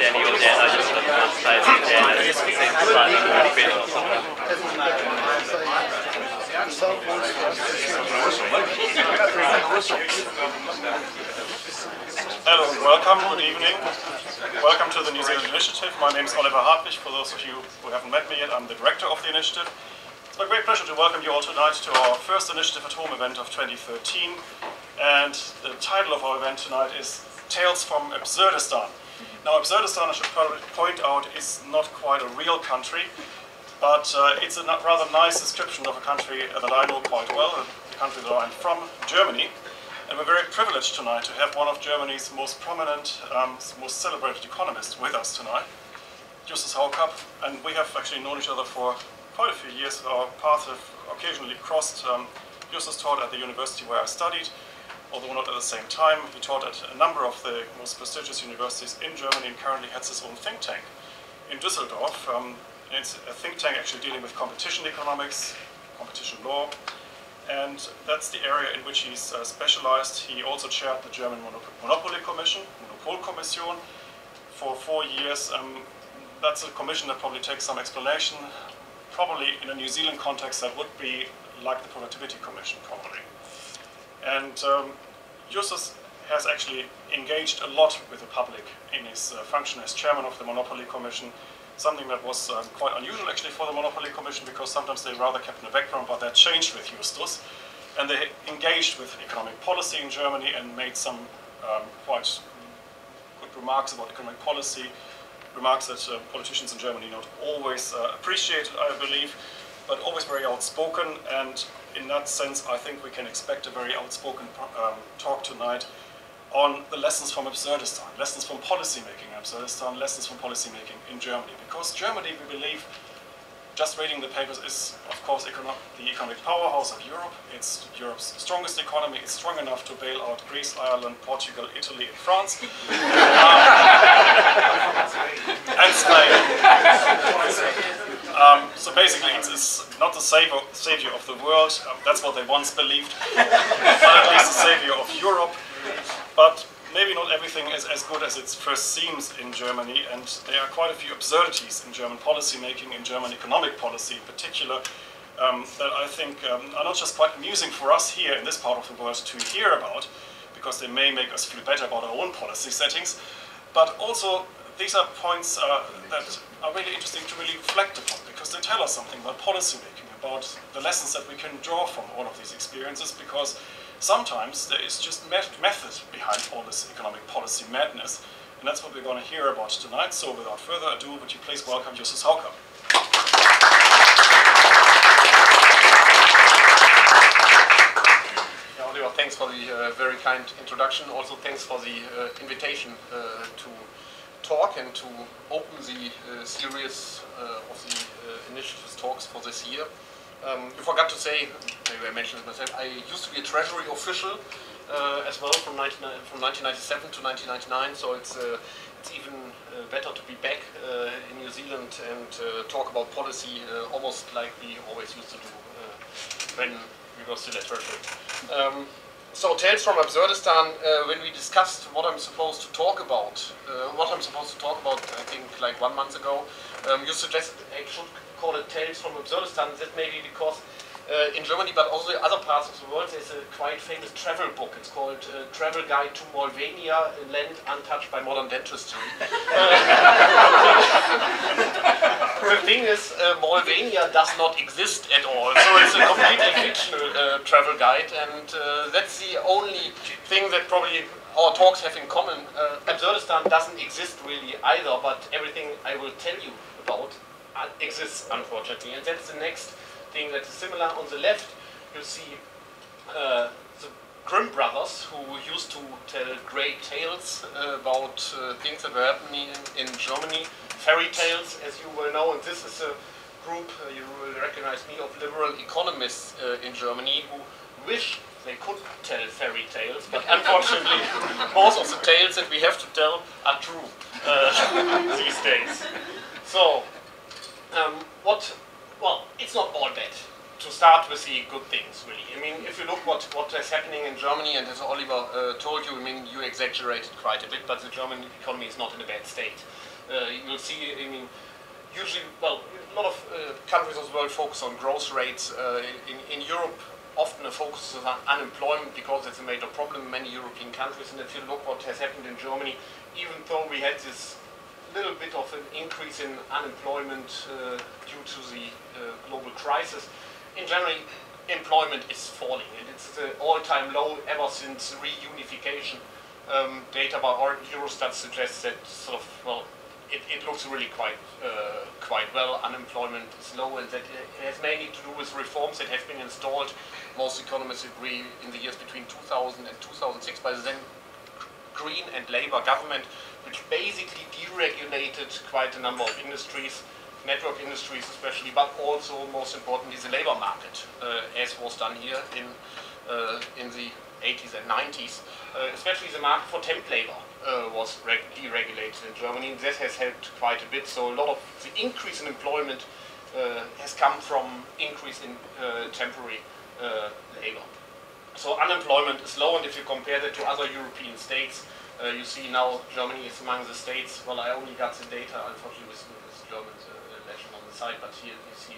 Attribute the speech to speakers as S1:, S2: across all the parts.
S1: der Neoderner Justus
S2: Hello, welcome, good evening. Welcome to the New Zealand Initiative. My name is Oliver Hartwig. For those of you who haven't met me yet, I'm the director of the initiative. It's my great pleasure to welcome you all tonight to our first Initiative at Home event of 2013. And the title of our event tonight is Tales from Absurdistan. Now, Absurdistan, I should probably point out, is not quite a real country, but it's a rather nice description of a country that I know quite well, the country that I'm from, Germany. And we're very privileged tonight to have one of Germany's most prominent, most celebrated economists with us tonight, Justus Haucap. And we have actually known each other for quite a few years. Our paths have occasionally crossed. Justus taught at the university where I studied, although not at the same time. He taught at a number of the most prestigious universities in Germany and currently heads his own think tank in Düsseldorf. It's a think tank actually dealing with competition economics, competition law, and that's the area in which he's specialized. He also chaired the German Monopoly Commission, Monopolkommission, for 4 years. That's a commission that probably takes some explanation. Probably in a New Zealand context that would be like the Productivity Commission, probably. And Justus has actually engaged a lot with the public in his function as chairman of the Monopoly Commission, something that was quite unusual actually for the Monopoly Commission, because sometimes they rather kept in the background, but that changed with Justus. And they engaged with economic policy in Germany and made some quite good remarks about economic policy, remarks that politicians in Germany not always appreciate, I believe, but always very outspoken. And in that sense, I think we can expect a very outspoken talk tonight on the lessons from Absurdistan, lessons from policy making in Absurdistan, lessons from policy making in Germany. Because Germany, we believe, just reading the papers, is of course the economic powerhouse of Europe. It's Europe's strongest economy. It's strong enough to bail out Greece, Ireland, Portugal, Italy, and France. And Spain. So basically, it's not the savior of the world. That's what they once believed, but at least the savior of Europe. But maybe not everything is as good as it first seems in Germany, and there are quite a few absurdities in German policy making, in German economic policy in particular, that I think are not just quite amusing for us here in this part of the world to hear about, because they may make us feel better about our own policy settings, but also these are points that are really interesting to really reflect upon, because they tell us something about policy making, about the lessons that we can draw from all of these experiences, because sometimes there is just method behind all this economic policy madness, and that's what we're going to hear about tonight. So without further ado, would you please welcome Justus Haucap.
S3: Yeah, Oliver, thanks for the very kind introduction. Also thanks for the invitation to talk and to open the series of the initiatives talks for this year. You forgot to say, maybe I mentioned it myself, I used to be a Treasury official as well from 1997 to 1999, so it's even better to be back in New Zealand and talk about policy almost like we always used to do when we were still at Treasury. So Tales from Absurdistan, when we discussed what I'm supposed to talk about, I think like 1 month ago, you suggested I should call it Tales from Absurdistan. That may be because in Germany, but also in other parts of the world, there's a quite famous travel book. It's called Travel Guide to Malvania, a land untouched by modern dentistry. The thing is, Malvania does not exist at all, so it's a completely fictional travel guide, and that's the only thing that probably our talks have in common. Absurdistan doesn't exist really either, but everything I will tell you about exists, unfortunately, and that's the next thing that is similar. On the left, you see the Grimm brothers, who used to tell great tales about things that were happening in Germany, fairy tales, as you well know, and this is a group, you will recognize me, of liberal economists in Germany who wish they could tell fairy tales, but unfortunately most of the tales that we have to tell are true these days. So, well, it's not all bad. to start with the good things, really. I mean, if you look what is happening in Germany, and as Oliver told you, I mean, you exaggerated quite a bit, but the German economy is not in a bad state. You'll see, I mean, usually, well, a lot of countries of the world focus on growth rates. In Europe, often the focus is on unemployment because it's a major problem in many European countries. And if you look what has happened in Germany, even though we had this little bit of an increase in unemployment due to the global crisis, in general, employment is falling, and it's the all-time low ever since reunification. Data by Eurostat suggests that sort of, well, it looks really quite well. Unemployment is low, and that it has mainly to do with reforms that have been installed. Most economists agree in the years between 2000 and 2006 by the then Green and Labour government, which basically deregulated quite a number of industries, network industries especially, but also, most importantly, the labour market, as was done here in the 80s and 90s. Especially the market for temp labour was deregulated in Germany. This has helped quite a bit. So a lot of the increase in employment has come from increase in temporary labour. So unemployment is low, and if you compare that to other European states, you see now Germany is among the states. Well, I only got the data, unfortunately, with German legend on the side, but here you see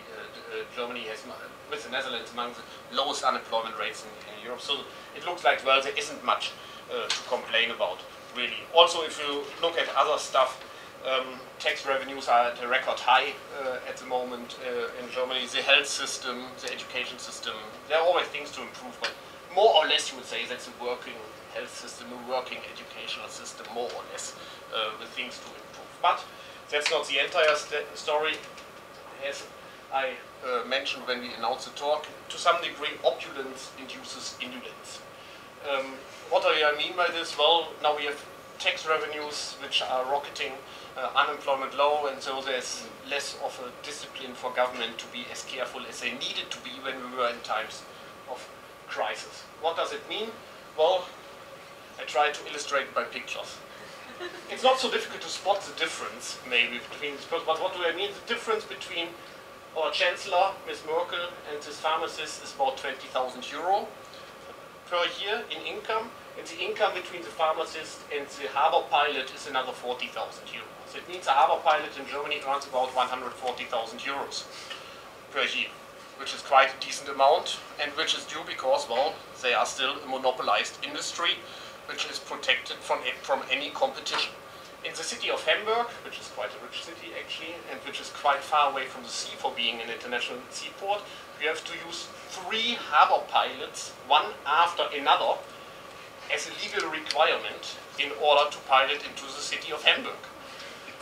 S3: Germany has, with the Netherlands, among the lowest unemployment rates in Europe. So it looks like, well, there isn't much to complain about, really. Also, if you look at other stuff, tax revenues are at a record high at the moment in Germany. The health system, the education system, there are always things to improve, but more or less you would say that's a working health system, a working educational system, more or less, with things to improve. But that's not the entire story. As I mentioned when we announced the talk, to some degree opulence induces indolence. What do I mean by this? Well, now we have tax revenues which are rocketing, unemployment low, and so there's less of a discipline for government to be as careful as they needed to be when we were in times of crisis. What does it mean? Well, I try to illustrate it by pictures. It's not so difficult to spot the difference, maybe, between these people, but what do I mean? The difference between our Chancellor, Ms. Merkel, and this pharmacist is about 20,000 euro per year in income, and the income between the pharmacist and the harbour pilot is another 40,000 euros. So it means a harbour pilot in Germany earns about 140,000 euros per year, which is quite a decent amount, and which is due because, well, they are still a monopolized industry, which is protected from any competition. In the city of Hamburg, which is quite a rich city actually, and which is quite far away from the sea for being an international seaport, you have to use 3 harbour pilots, one after another, as a legal requirement in order to pilot into the city of Hamburg.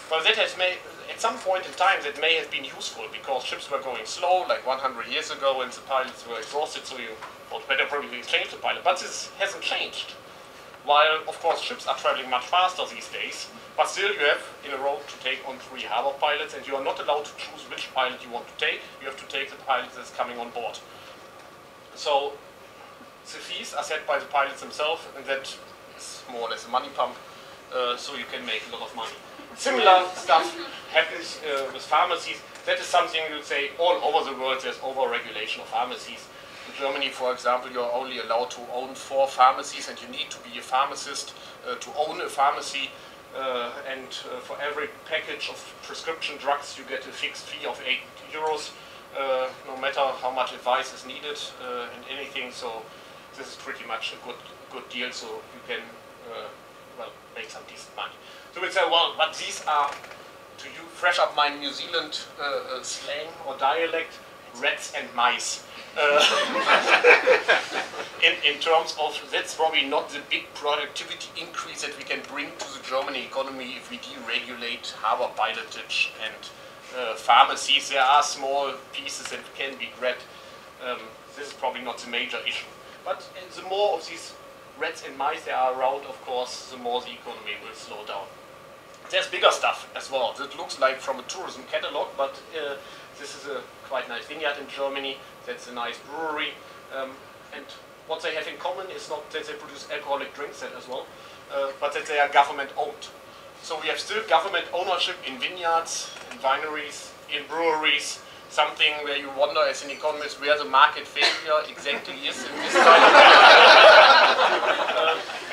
S3: Well, that has made, at some point in time, that may have been useful because ships were going slow, like 100 years ago, and the pilots were exhausted, so you thought better probably change the pilot. But this hasn't changed. While, of course, ships are traveling much faster these days, but still you have in a row to take on 3 harbour pilots, and you are not allowed to choose which pilot you want to take. You have to take the pilot that's coming on board. So the fees are set by the pilots themselves, and that is more or less a money pump, so you can make a lot of money. Similar stuff happens with pharmacies. That is something you would say all over the world there's over-regulation of pharmacies. In Germany, for example, you're only allowed to own 4 pharmacies, and you need to be a pharmacist to own a pharmacy. And for every package of prescription drugs, you get a fixed fee of 8 euros, no matter how much advice is needed and anything. So this is pretty much a good deal. So you can well, make some decent money. So we'd say, well, but these are, to you fresh up my New Zealand slang or dialect, rats and mice. In terms of, that's probably not the big productivity increase that we can bring to the German economy if we deregulate harbour pilotage and pharmacies. There are small pieces that can be grabbed. This is probably not the major issue. But the more of these rats and mice there are around, of course, the more the economy will slow down. There's bigger stuff as well. That looks like from a tourism catalog, but this is a quite nice vineyard in Germany. That's a nice brewery. And what they have in common is not that they produce alcoholic drinks as well, but that they are government owned. So we have still government ownership in vineyards, in wineries, in breweries. something where you wonder as an economist where the market failure exactly is in this kind of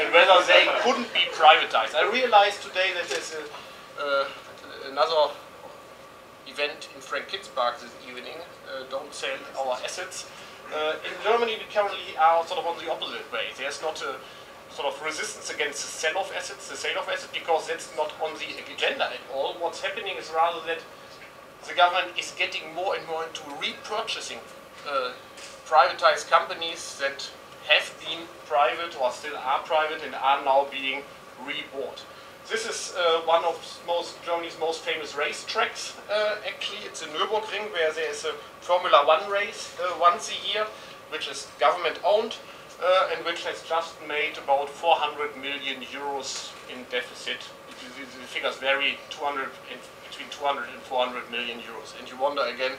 S3: and whether they couldn't be privatized. I realized today that there's another event in Frank Kidd's Park this evening, Don't Sell Our Assets. In Germany we currently are sort of on the opposite way. There's not a sort of resistance against the sale of assets, because that's not on the agenda at all. What's happening is rather that the government is getting more and more into repurchasing privatized companies that have been private or still are private and are now being rebought. This is one of Germany's most famous racetracks. Actually, it's in Nürburgring, where there is a Formula 1 race once a year, which is government owned and which has just made about 400 million euros in deficit. The figures vary between 200 and 400 million euros. And you wonder again,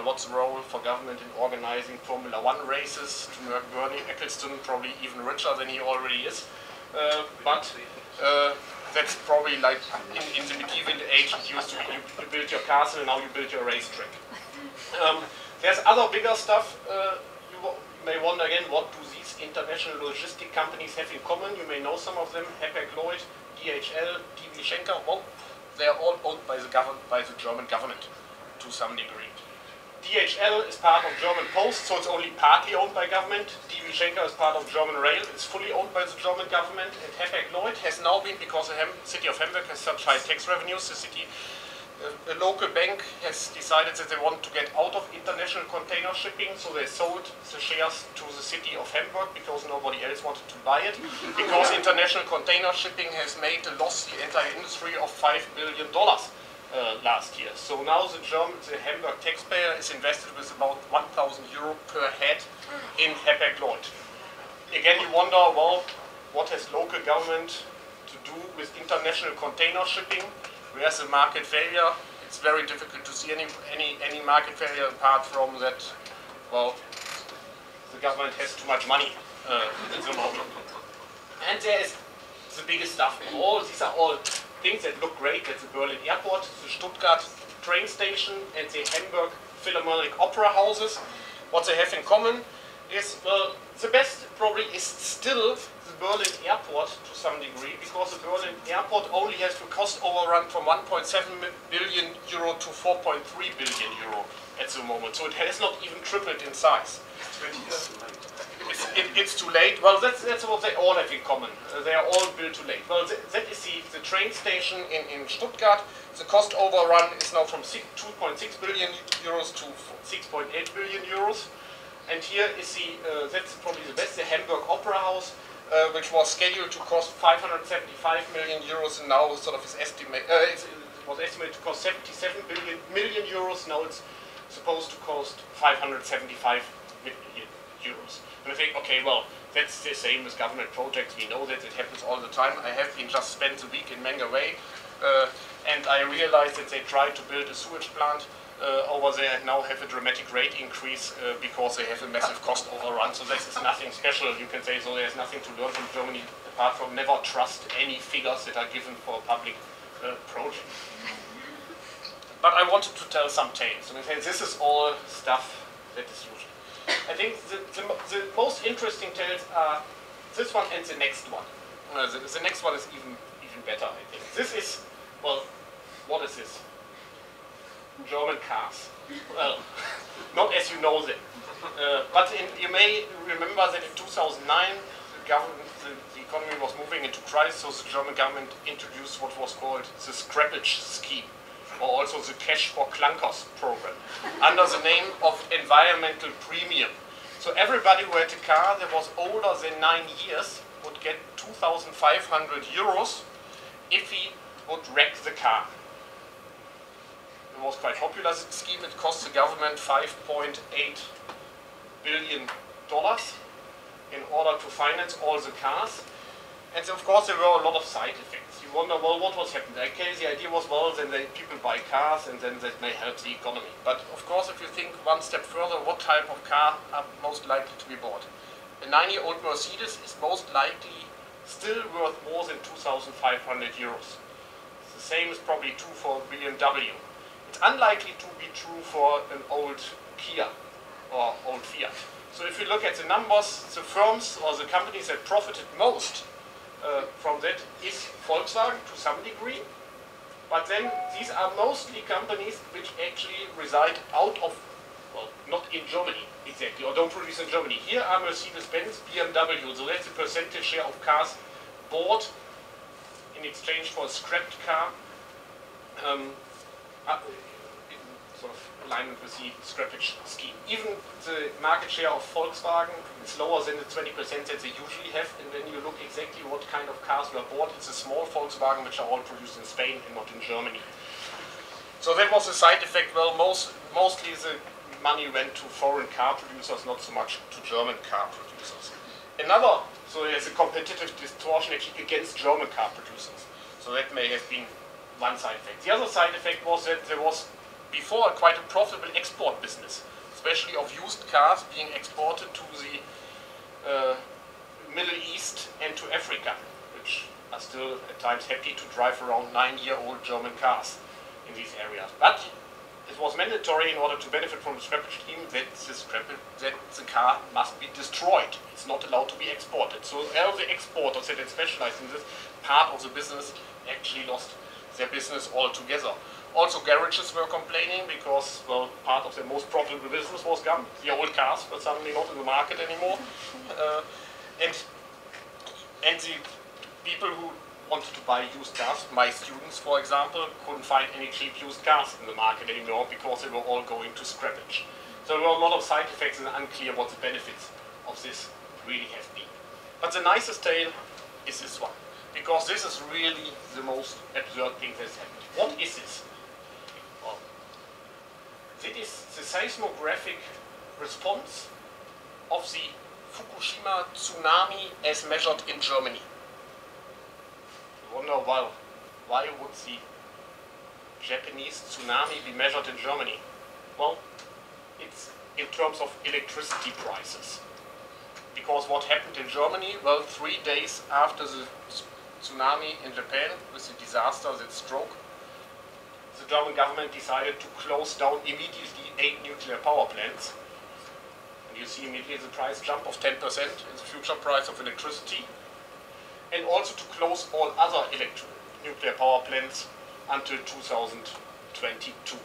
S3: what's the role for government in organizing Formula 1 races to make Bernie Ecclestone probably even richer than he already is. But that's probably like in the medieval age it used to be you build your castle and now you build your racetrack. There's other bigger stuff. You may wonder again, what do these international logistic companies have in common? You may know some of them, Hapag-Lloyd, DHL, DB Schenker. Well, they are all owned by the German government to some degree. DHL is part of German Post, so it's only partly owned by government. DB Schenker is part of German Rail, it's fully owned by the German government. And Hapag-Lloyd has now been, because the city of Hamburg has such high tax revenues, a local bank has decided that they want to get out of international container shipping, so they sold the shares to the city of Hamburg because nobody else wanted to buy it. Because international container shipping has made a loss, the entire industry, of $5 billion. Last year. So now the Hamburg taxpayer is invested with about 1,000 euro per head in Hapag-Lloyd. Again, you wonder, well, what has local government to do with international container shipping? Where's the market failure? It's very difficult to see any market failure apart from that, well, the government has too much money at the moment. And there is the biggest stuff of all. These are all things that look great. That's the Berlin airport, the Stuttgart train station, and the Hamburg Philharmonic opera houses. What they have in common is, well, the best probably is still the Berlin airport to some degree, because the Berlin airport only has a cost overrun from 1.7 billion euro to 4.3 billion euro at the moment. So it has not even tripled in size. It's too late. Well, that's what they all have in common. They are all built too late. Well, that is the train station in Stuttgart. The cost overrun is now from 2.6 billion euros to 6.8 billion euros. And here is that's probably the best, the Hamburg Opera House, which was scheduled to cost 575 million euros, and now sort of it was estimated to cost 77 million euros. Now it's supposed to cost 575 million euros. And I think, okay, well, that's the same with government projects. We know that it happens all the time. I have been just spent a week in Mengaway, and I realized that they tried to build a sewage plant over there and now have a dramatic rate increase because they have a massive cost overrun. So this is nothing special, you can say. So there's nothing to learn from Germany apart from never trust any figures that are given for a public project. But I wanted to tell some tales. And this is all stuff that is usual. I think the most interesting tales are this one and the next one. The next one is even better, I think. This is, well, what is this? German cars. Well, not as you know them. But you may remember that in 2009, the economy was moving into crisis, so the German government introduced what was called the scrappage scheme, or also the cash for clunkers program, under the name of environmental premium. So everybody who had a car that was older than 9 years would get 2,500 euros if he would wreck the car. It was quite popular, this scheme. It cost the government $5.8 billion in order to finance all the cars. And of course there were a lot of side effects. You wonder, well, what was happening? Okay, the idea was, well, then people buy cars and then that may help the economy. But of course, if you think one step further, what type of car are most likely to be bought? A 9-year-old Mercedes is most likely still worth more than 2,500 euros. The same is probably true for BMW. It's unlikely to be true for an old Kia or old Fiat. So if you look at the numbers, the firms or the companies that profited most from that is Volkswagen to some degree. But then these are mostly companies which actually reside out of, well, not in Germany exactly, or don't produce in Germany. Here are Mercedes-Benz, BMW, so that's the percentage share of cars bought in exchange for a scrapped car, in sort of alignment with the scrappage scheme. Even the market share of Volkswagen is lower than the 20% that they usually have, and when you look exactly what kind of cars were bought, it's a small Volkswagen which are all produced in Spain and not in Germany. So that was a side effect. Well, mostly the money went to foreign car producers, not so much to German car producers. Another, so there's a competitive distortion actually against German car producers. So that may have been one side effect. The other side effect was that there was before quite a profitable export business, especially of used cars being exported to the Middle East and to Africa, which are still at times happy to drive around 9-year-old German cars in these areas. But it was mandatory in order to benefit from the scrappage scheme that the car must be destroyed. It's not allowed to be exported. So all the exporters that had specialized in this part of the business actually lost their business altogether. Also, garages were complaining because, well, part of their most profitable business was gone. The old cars were suddenly not in the market anymore. And the people who wanted to buy used cars, my students, for example, couldn't find any cheap used cars in the market anymore because they were all going to scrappage. So there were a lot of side effects and unclear what the benefits of this really have been. But the nicest tale is this one, because this is really the most absurd thing that's happened. What is this? Well, it is the seismographic response of the Fukushima tsunami as measured in Germany. You wonder, well, why would the Japanese tsunami be measured in Germany? Well, it's in terms of electricity prices. Because what happened in Germany, well, 3 days after the tsunami in Japan, with the disaster, that stroke, the German government decided to close down immediately 8 nuclear power plants. And you see immediately the price jump of 10% in the future price of electricity. And also to close all other nuclear power plants until 2022.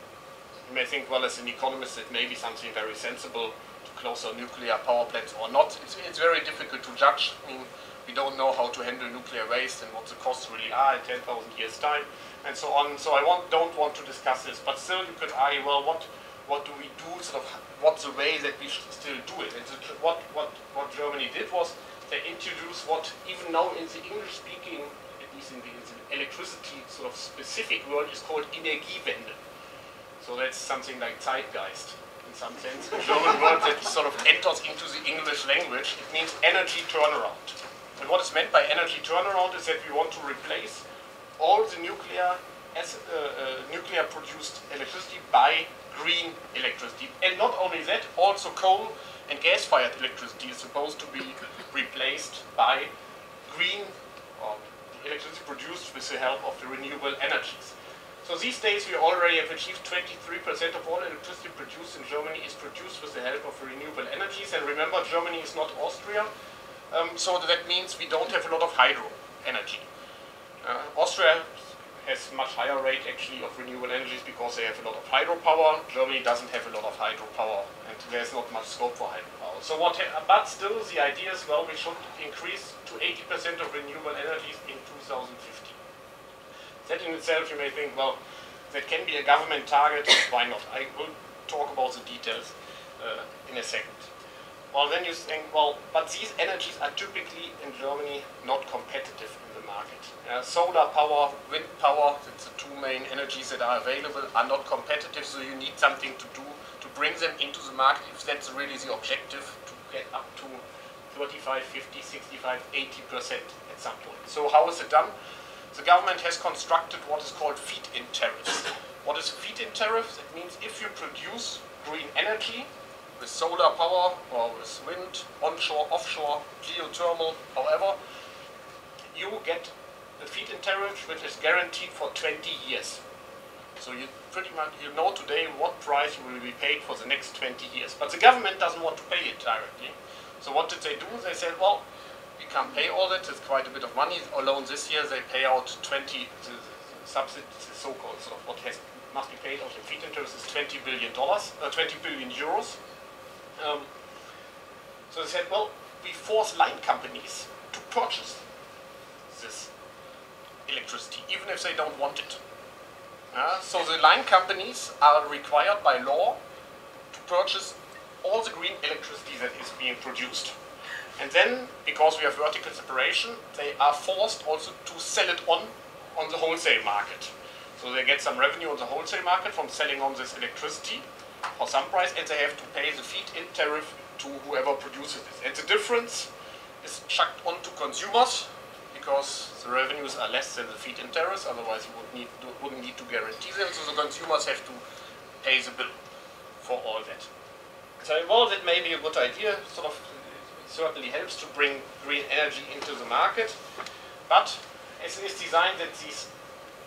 S3: You may think, well, as an economist, it may be something very sensible to close our nuclear power plants or not. It's very difficult to judge. I mean, we don't know how to handle nuclear waste and what the costs really are in 10,000 years' time, and so on. So I don't want to discuss this, but still you could argue, well, what do we do? Sort of, what's the way that we should still do it? And what Germany did was they introduced what even now in the English-speaking, at least in the electricity sort of specific world, is called Energiewende. So that's something like Zeitgeist in some sense. A German word that sort of enters into the English language. It means energy turnaround. And what is meant by energy turnaround is that we want to replace all the nuclear produced electricity by green electricity. And not only that, also coal and gas-fired electricity is supposed to be replaced by green or electricity produced with the help of the renewable energies. So these days we already have achieved 23% of all electricity produced in Germany is produced with the help of renewable energies. And remember, Germany is not Austria, so that means we don't have a lot of hydro energy. Austria has much higher rate actually of renewable energies because they have a lot of hydropower. Germany doesn't have a lot of hydropower, and there's not much scope for hydropower. So but still the idea is, well, we should increase to 80% of renewable energies in 2050. That in itself you may think, well, that can be a government target, why not? I will talk about the details in a second. Well, then you think, well, but these energies are typically in Germany not competitive in the market. Solar power, wind power, that's the two main energies that are available, are not competitive, so you need something to do to bring them into the market if that's really the objective, to get up to 35, 50, 65, 80% at some point. So how is it done? The government has constructed what is called feed-in tariffs. What is a feed-in tariff? That means if you produce green energy with solar power or with wind, onshore, offshore, geothermal, however, you get a feed-in tariff which is guaranteed for 20 years. So you pretty much know today what price you will be paid for the next 20 years. But the government doesn't want to pay it directly. So what did they do? They said, well, we can't pay all that. It's quite a bit of money. Alone this year they pay out 20, the subsidy, the so-called sort of what must be paid out in feed interest is $20 billion, 20 billion euros. So they said, well, we force line companies to purchase this electricity, even if they don't want it. So the line companies are required by law to purchase all the green electricity that is being produced. And then, because we have vertical separation, they are forced also to sell it on the wholesale market. So they get some revenue on the wholesale market from selling on this electricity for some price, and they have to pay the feed-in tariff to whoever produces this. And the difference is chucked onto consumers, because the revenues are less than the feed-in tariffs, otherwise you wouldn't need to guarantee them, so the consumers have to pay the bill for all that. So well, that may be a good idea, sort of, it certainly helps to bring green energy into the market, but it is designed that these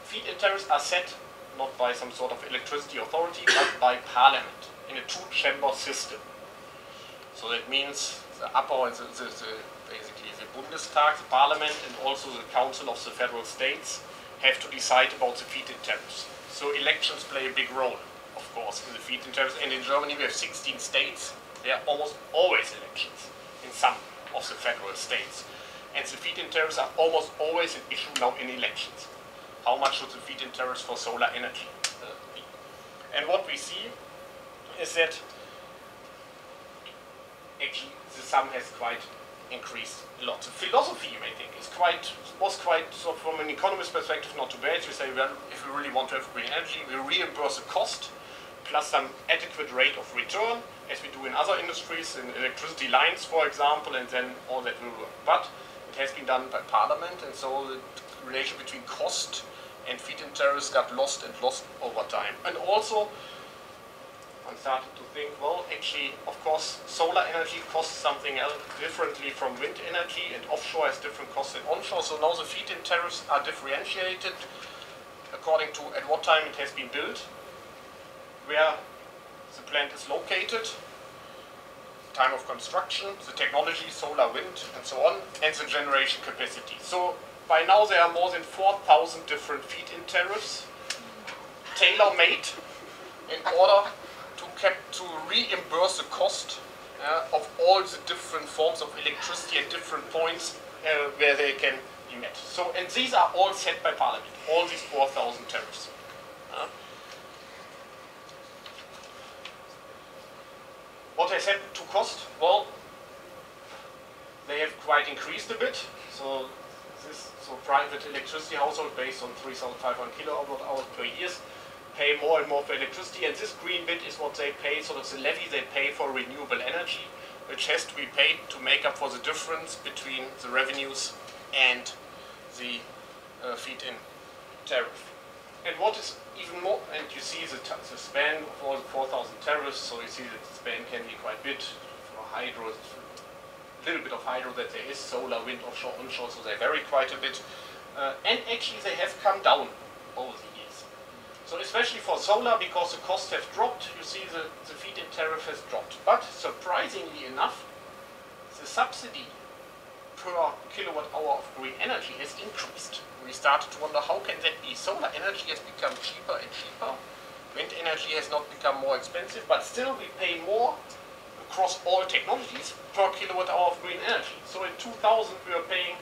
S3: feed-in tariffs are set not by some sort of electricity authority, but by parliament in a two-chamber system. So that means the upper and basically the Bundestag, the parliament, and also the council of the federal states have to decide about the feed-in tariffs. So elections play a big role, of course, in the feed-in tariffs. And in Germany we have 16 states. There are almost always elections in some of the federal states. And the feed-in tariffs are almost always an issue now in elections. How much should the feed-in tariffs for solar energy be? And what we see is that actually the sum has quite increased a lot. The philosophy, I think, was quite, so from an economist perspective, not too bad. You say, well, if we really want to have green energy, we reimburse the cost plus some adequate rate of return, as we do in other industries, in electricity lines, for example, and then all that will work. But it has been done by parliament, and so the relation between cost and feed-in tariffs got lost over time. And also, one started to think, well, actually, of course, solar energy costs something else differently from wind energy, and offshore has different costs than onshore. So now the feed-in tariffs are differentiated according to at what time it has been built, where the plant is located, time of construction, the technology, solar, wind, and so on, and the generation capacity. So by now there are more than 4,000 different feed-in tariffs, tailor-made in order to reimburse the cost of all the different forms of electricity at different points where they can be met. So, and these are all set by parliament, all these 4,000 tariffs. What has happened to cost? Well, they have quite increased a bit. So private electricity household based on 3,500 kilowatt hours per year pay more and more for electricity, and this green bit is what they pay, sort of the levy they pay for renewable energy, which has to be paid to make up for the difference between the revenues and the feed-in tariff. And what is even more, and you see the span of all the 4,000 tariffs, so you see that the span can be quite big for hydro, a little bit of hydro that there is, solar, wind, offshore, onshore, so they vary quite a bit. And actually they have come down over the years. So especially for solar, because the costs have dropped, you see the feed-in tariff has dropped. But surprisingly enough, the subsidy per kilowatt hour of green energy has increased. We started to wonder, how can that be? Solar energy has become cheaper and cheaper. Wind energy has not become more expensive, but still we pay more across all technologies per kilowatt hour of green energy. So in 2000 we were paying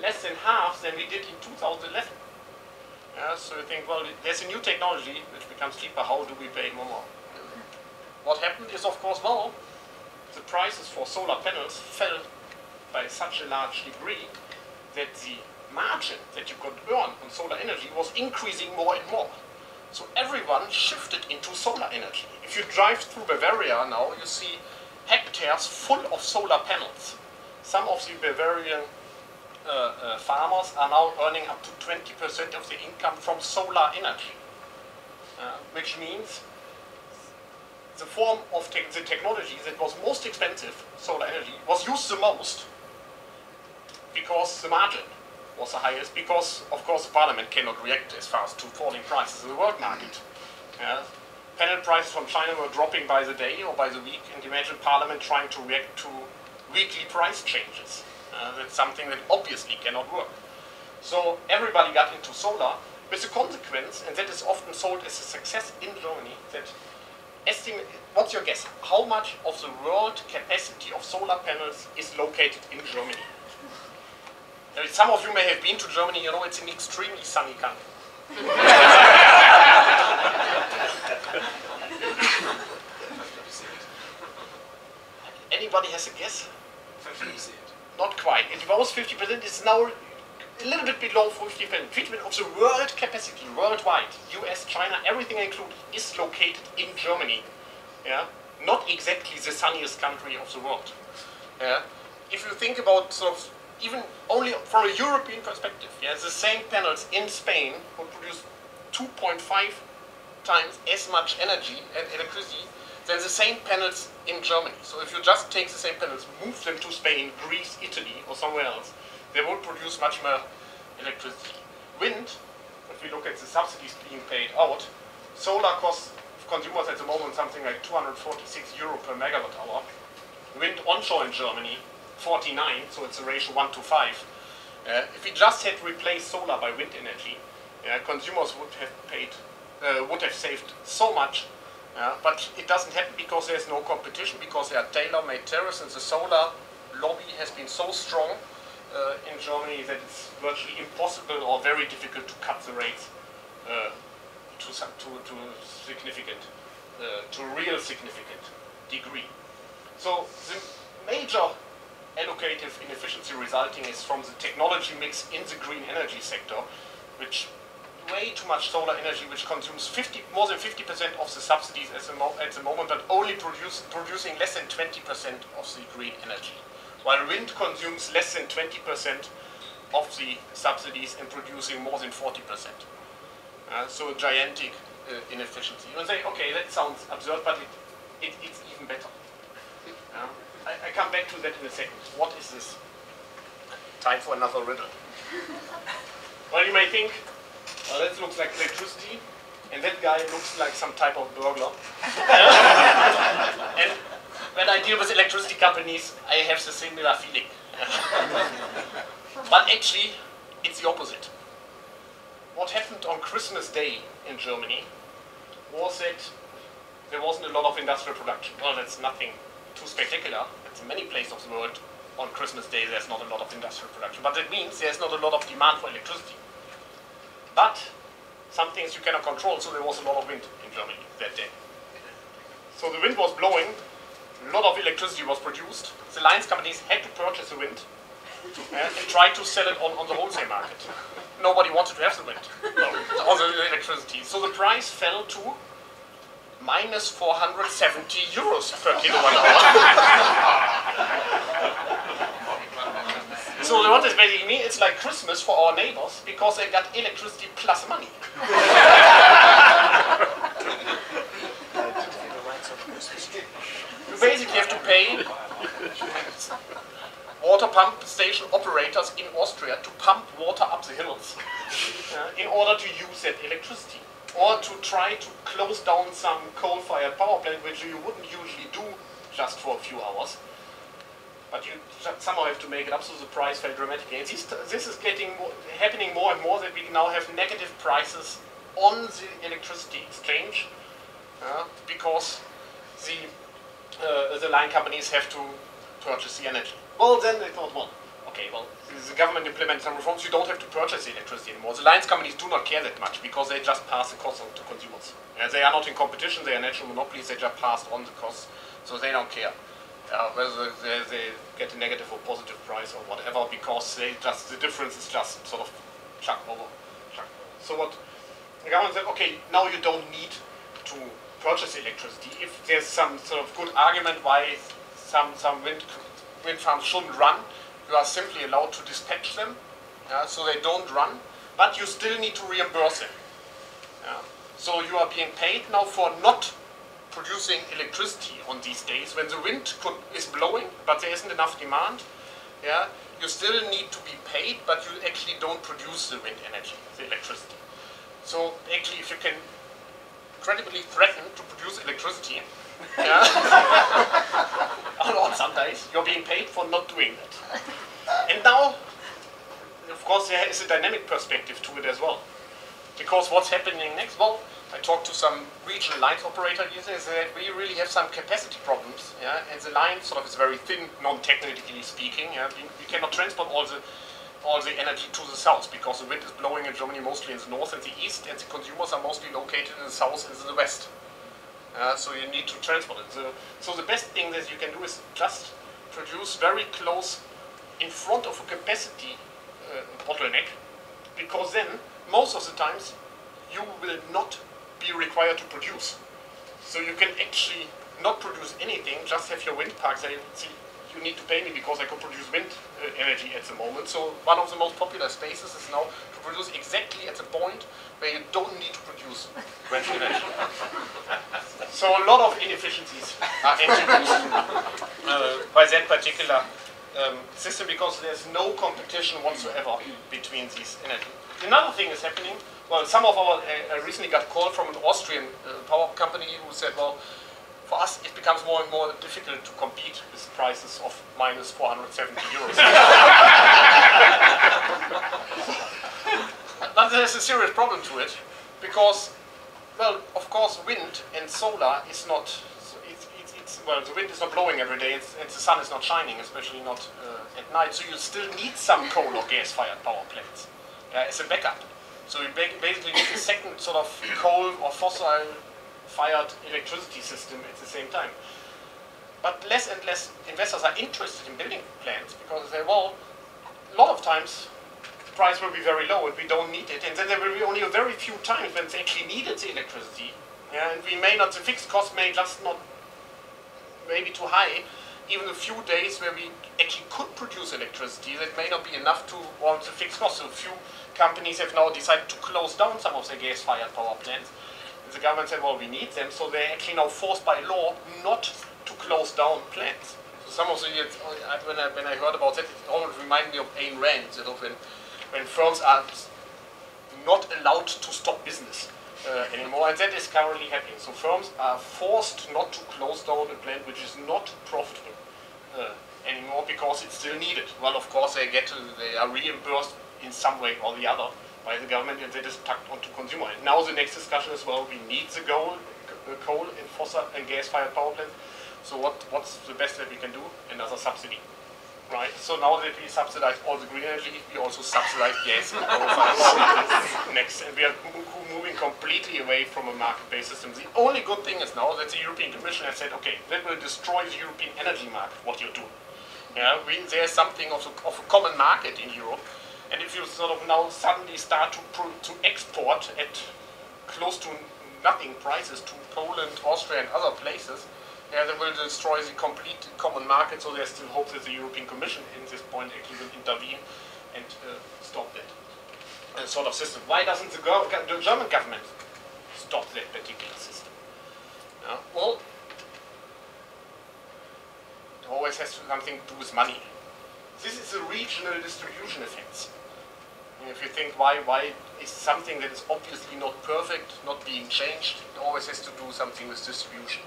S3: less than half than we did in 2011. So you think, well, there's a new technology which becomes cheaper, how do we pay more? What happened is, of course, well, the prices for solar panels fell by such a large degree that the margin that you could earn on solar energy was increasing more and more. So everyone shifted into solar energy. If you drive through Bavaria now, you see hectares full of solar panels. Some of the Bavarian farmers are now earning up to 20% of the income from solar energy, which means the form of the technology that was most expensive, solar energy, was used the most because the margin was the highest because, of course, the parliament cannot react as fast to falling prices in the world market. Panel prices from China were dropping by the day or by the week, and imagine parliament trying to react to weekly price changes. That's something that obviously cannot work. So everybody got into solar with the consequence, and that is often sold as a success in Germany, that what's your guess? How much of the world capacity of solar panels is located in Germany? Some of you may have been to Germany, you know it's an extremely sunny country. Anybody has a guess?
S4: 50%.
S3: Not quite. It was 50%, it's now a little bit below 50%. 50% of the world capacity, worldwide, US, China, everything included, is located in Germany. Yeah? Not exactly the sunniest country of the world. Yeah? If you think about sort of, even only from a European perspective, yeah, the same panels in Spain would produce 2.5 times as much energy and electricity than the same panels in Germany. So if you just take the same panels, move them to Spain, Greece, Italy, or somewhere else, they would produce much more electricity. Wind, if we look at the subsidies being paid out, solar costs consumers at the moment something like 246 euro per megawatt hour. Wind onshore in Germany, 49, so it's a ratio 1 to 5. If we just had replaced solar by wind energy, consumers would have saved so much. But it doesn't happen because there's no competition, because there are tailor-made tariffs, and the solar lobby has been so strong in Germany that it's virtually impossible or very difficult to cut the rates to a real significant degree. So the major allocative inefficiency resulting is from the technology mix in the green energy sector, which way too much solar energy, which consumes more than 50% of the subsidies at the moment, but only producing less than 20% of the green energy. While wind consumes less than 20% of the subsidies and producing more than 40%. So a gigantic inefficiency. You will say, okay, that sounds absurd, but it's even better. I come back to that in a second. What is this? Time for another riddle. Well, you may think, well, that looks like electricity, and that guy looks like some type of burglar. And when I deal with electricity companies, I have the similar feeling. But actually, it's the opposite. What happened on Christmas Day in Germany was that there wasn't a lot of industrial production. Well, that's nothing too spectacular. In many places of the world, on Christmas Day, there's not a lot of industrial production. But that means there's not a lot of demand for electricity. But some things you cannot control, so there was a lot of wind in Germany that day. So the wind was blowing, a lot of electricity was produced. The lines companies had to purchase the wind and try to sell it on the wholesale market. Nobody wanted to have the wind, or the electricity. So the price fell to minus 470 euros per kilowatt hour. So what does basically mean? It's like Christmas for our neighbors because they got electricity plus money. You basically have to pay water pump station operators in Austria to pump water up the hills in order to use that electricity. Or to try to close down some coal-fired power plant, which you wouldn't usually do just for a few hours. But you somehow have to make it up, so the price fell dramatically. And this is happening more and more, that we now have negative prices on the electricity exchange because the line companies have to purchase the energy. Well, then they thought, well, okay, well, the government implemented some reforms, you don't have to purchase the electricity anymore. The lines companies do not care that much because they just pass the cost on to consumers. They are not in competition, they are natural monopolies, they just pass on the costs, so they don't care whether they get a negative or positive price or whatever, because the difference is just sort of chuck over. So what the government said, okay, now you don't need to purchase electricity. If there's some sort of good argument why some wind farms shouldn't run, you are simply allowed to dispatch them, so they don't run, but you still need to reimburse them. So you are being paid now for not producing electricity on these days when the wind is blowing, but there isn't enough demand, yeah, you still need to be paid, but you actually don't produce the wind energy, the electricity. So actually, if you can credibly threaten to produce electricity, yeah, on some days, you're being paid for not doing that. And now, of course, there is a dynamic perspective to it as well. Because what's happening next? Well, I talked to some regional lines operator here, they said we really have some capacity problems, yeah, and the line sort of is very thin, non-technically speaking. Yeah, we cannot transport all the energy to the south because the wind is blowing in Germany mostly in the north and the east, and the consumers are mostly located in the south and in the west. So you need to transport it. So the best thing that you can do is just produce very close in front of a capacity bottleneck, because then most of the times you will not be required to produce. So you can actually not produce anything, just have your wind park say, see, you need to pay me because I can produce wind energy at the moment. So one of the most popular spaces is now to produce exactly at the point where you don't need to produce wind energy. So a lot of inefficiencies are introduced by that particular system, because there's no competition whatsoever between these energy. Another thing is happening. Well, some of our recently got a call from an Austrian power company who said, well, for us it becomes more and more difficult to compete with prices of minus 470 euros. But there's a serious problem to it, because, well, of course, wind and solar is not. Well, the wind is not blowing every day, and the sun is not shining, especially not at night. So you still need some coal or gas-fired power plants as a backup. So you basically need a second sort of coal or fossil-fired electricity system at the same time. But less and less investors are interested in building plants, because they say, well, a lot of times the price will be very low and we don't need it, and then there will be only a very few times when they actually needed the electricity, and we may not, the fixed cost may just not, maybe too high, even a few days where we actually could produce electricity, that may not be enough to warrant the fixed cost. So a few companies have now decided to close down some of their gas-fired power plants. And the government said, well, we need them, so they're actually now forced by law not to close down plants. So some of the, when I heard about that, it almost reminded me of Ayn Rand, you know, when firms are not allowed to stop business anymore, and that is currently happening. So firms are forced not to close down a plant which is not profitable anymore, because it's still needed. Well, of course, they are reimbursed in some way or the other by the government, and that is tucked onto consumer. And now the next discussion is, well, we need the coal and fossil and gas-fired power plants. So what's the best that we can do? Another subsidy. Right, so now that we subsidize all the green energy, we also subsidize gas and coal-fired power plants next, and we are moving completely away from a market-based system. The only good thing is now that the European Commission has said, okay, that will destroy the European energy market, what you're doing. Yeah, there's something of a common market in Europe, and if you sort of now suddenly start to export at close to nothing prices to Poland, Austria, and other places, that will destroy the complete common market. So there's still hope that the European Commission in this point actually will intervene and stop that sort of system. Why doesn't the German government stop that particular system? Well, it always has something to do with money. This is a regional distribution effects. And if you think why is something that is obviously not perfect not being changed, it always has to do something with distribution.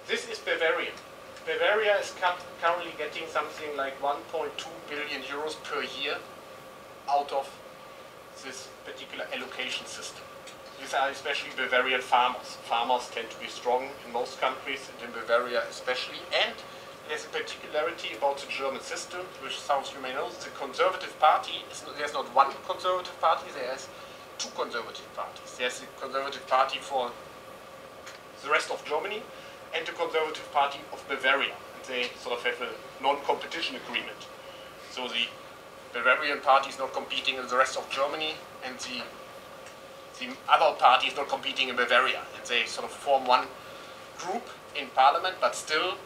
S3: This is Bavaria. Bavaria is currently getting something like 1.2 billion euros per year out of this particular allocation system. These are especially Bavarian farmers. Farmers tend to be strong in most countries, and in Bavaria especially. And there's a particularity about the German system, which sounds, you may know, the Conservative Party, there's not one Conservative Party, there's two Conservative parties. There's the Conservative Party for the rest of Germany, and the Conservative Party of Bavaria, and they sort of have a non-competition agreement. So the Bavarian party is not competing in the rest of Germany, and the other party is not competing in Bavaria, and they sort of form one group in parliament, but still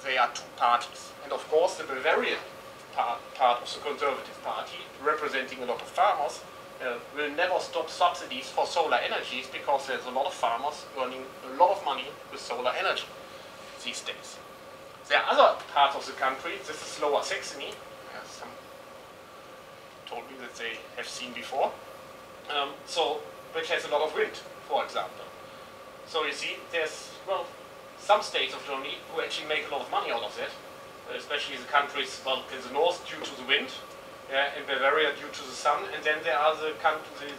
S3: they are two parties. And of course the Bavarian part of the Conservative Party, representing a lot of farmers, will never stop subsidies for solar energies, because there's a lot of farmers earning a lot of money with solar energy these days. There are other parts of the country, this is Lower Saxony, some told me that they have seen before, which has a lot of wind, for example. So you see, there's, well, some states of Germany who actually make a lot of money out of that, especially the countries, well, in the north due to the wind, in Bavaria due to the sun, and then there are the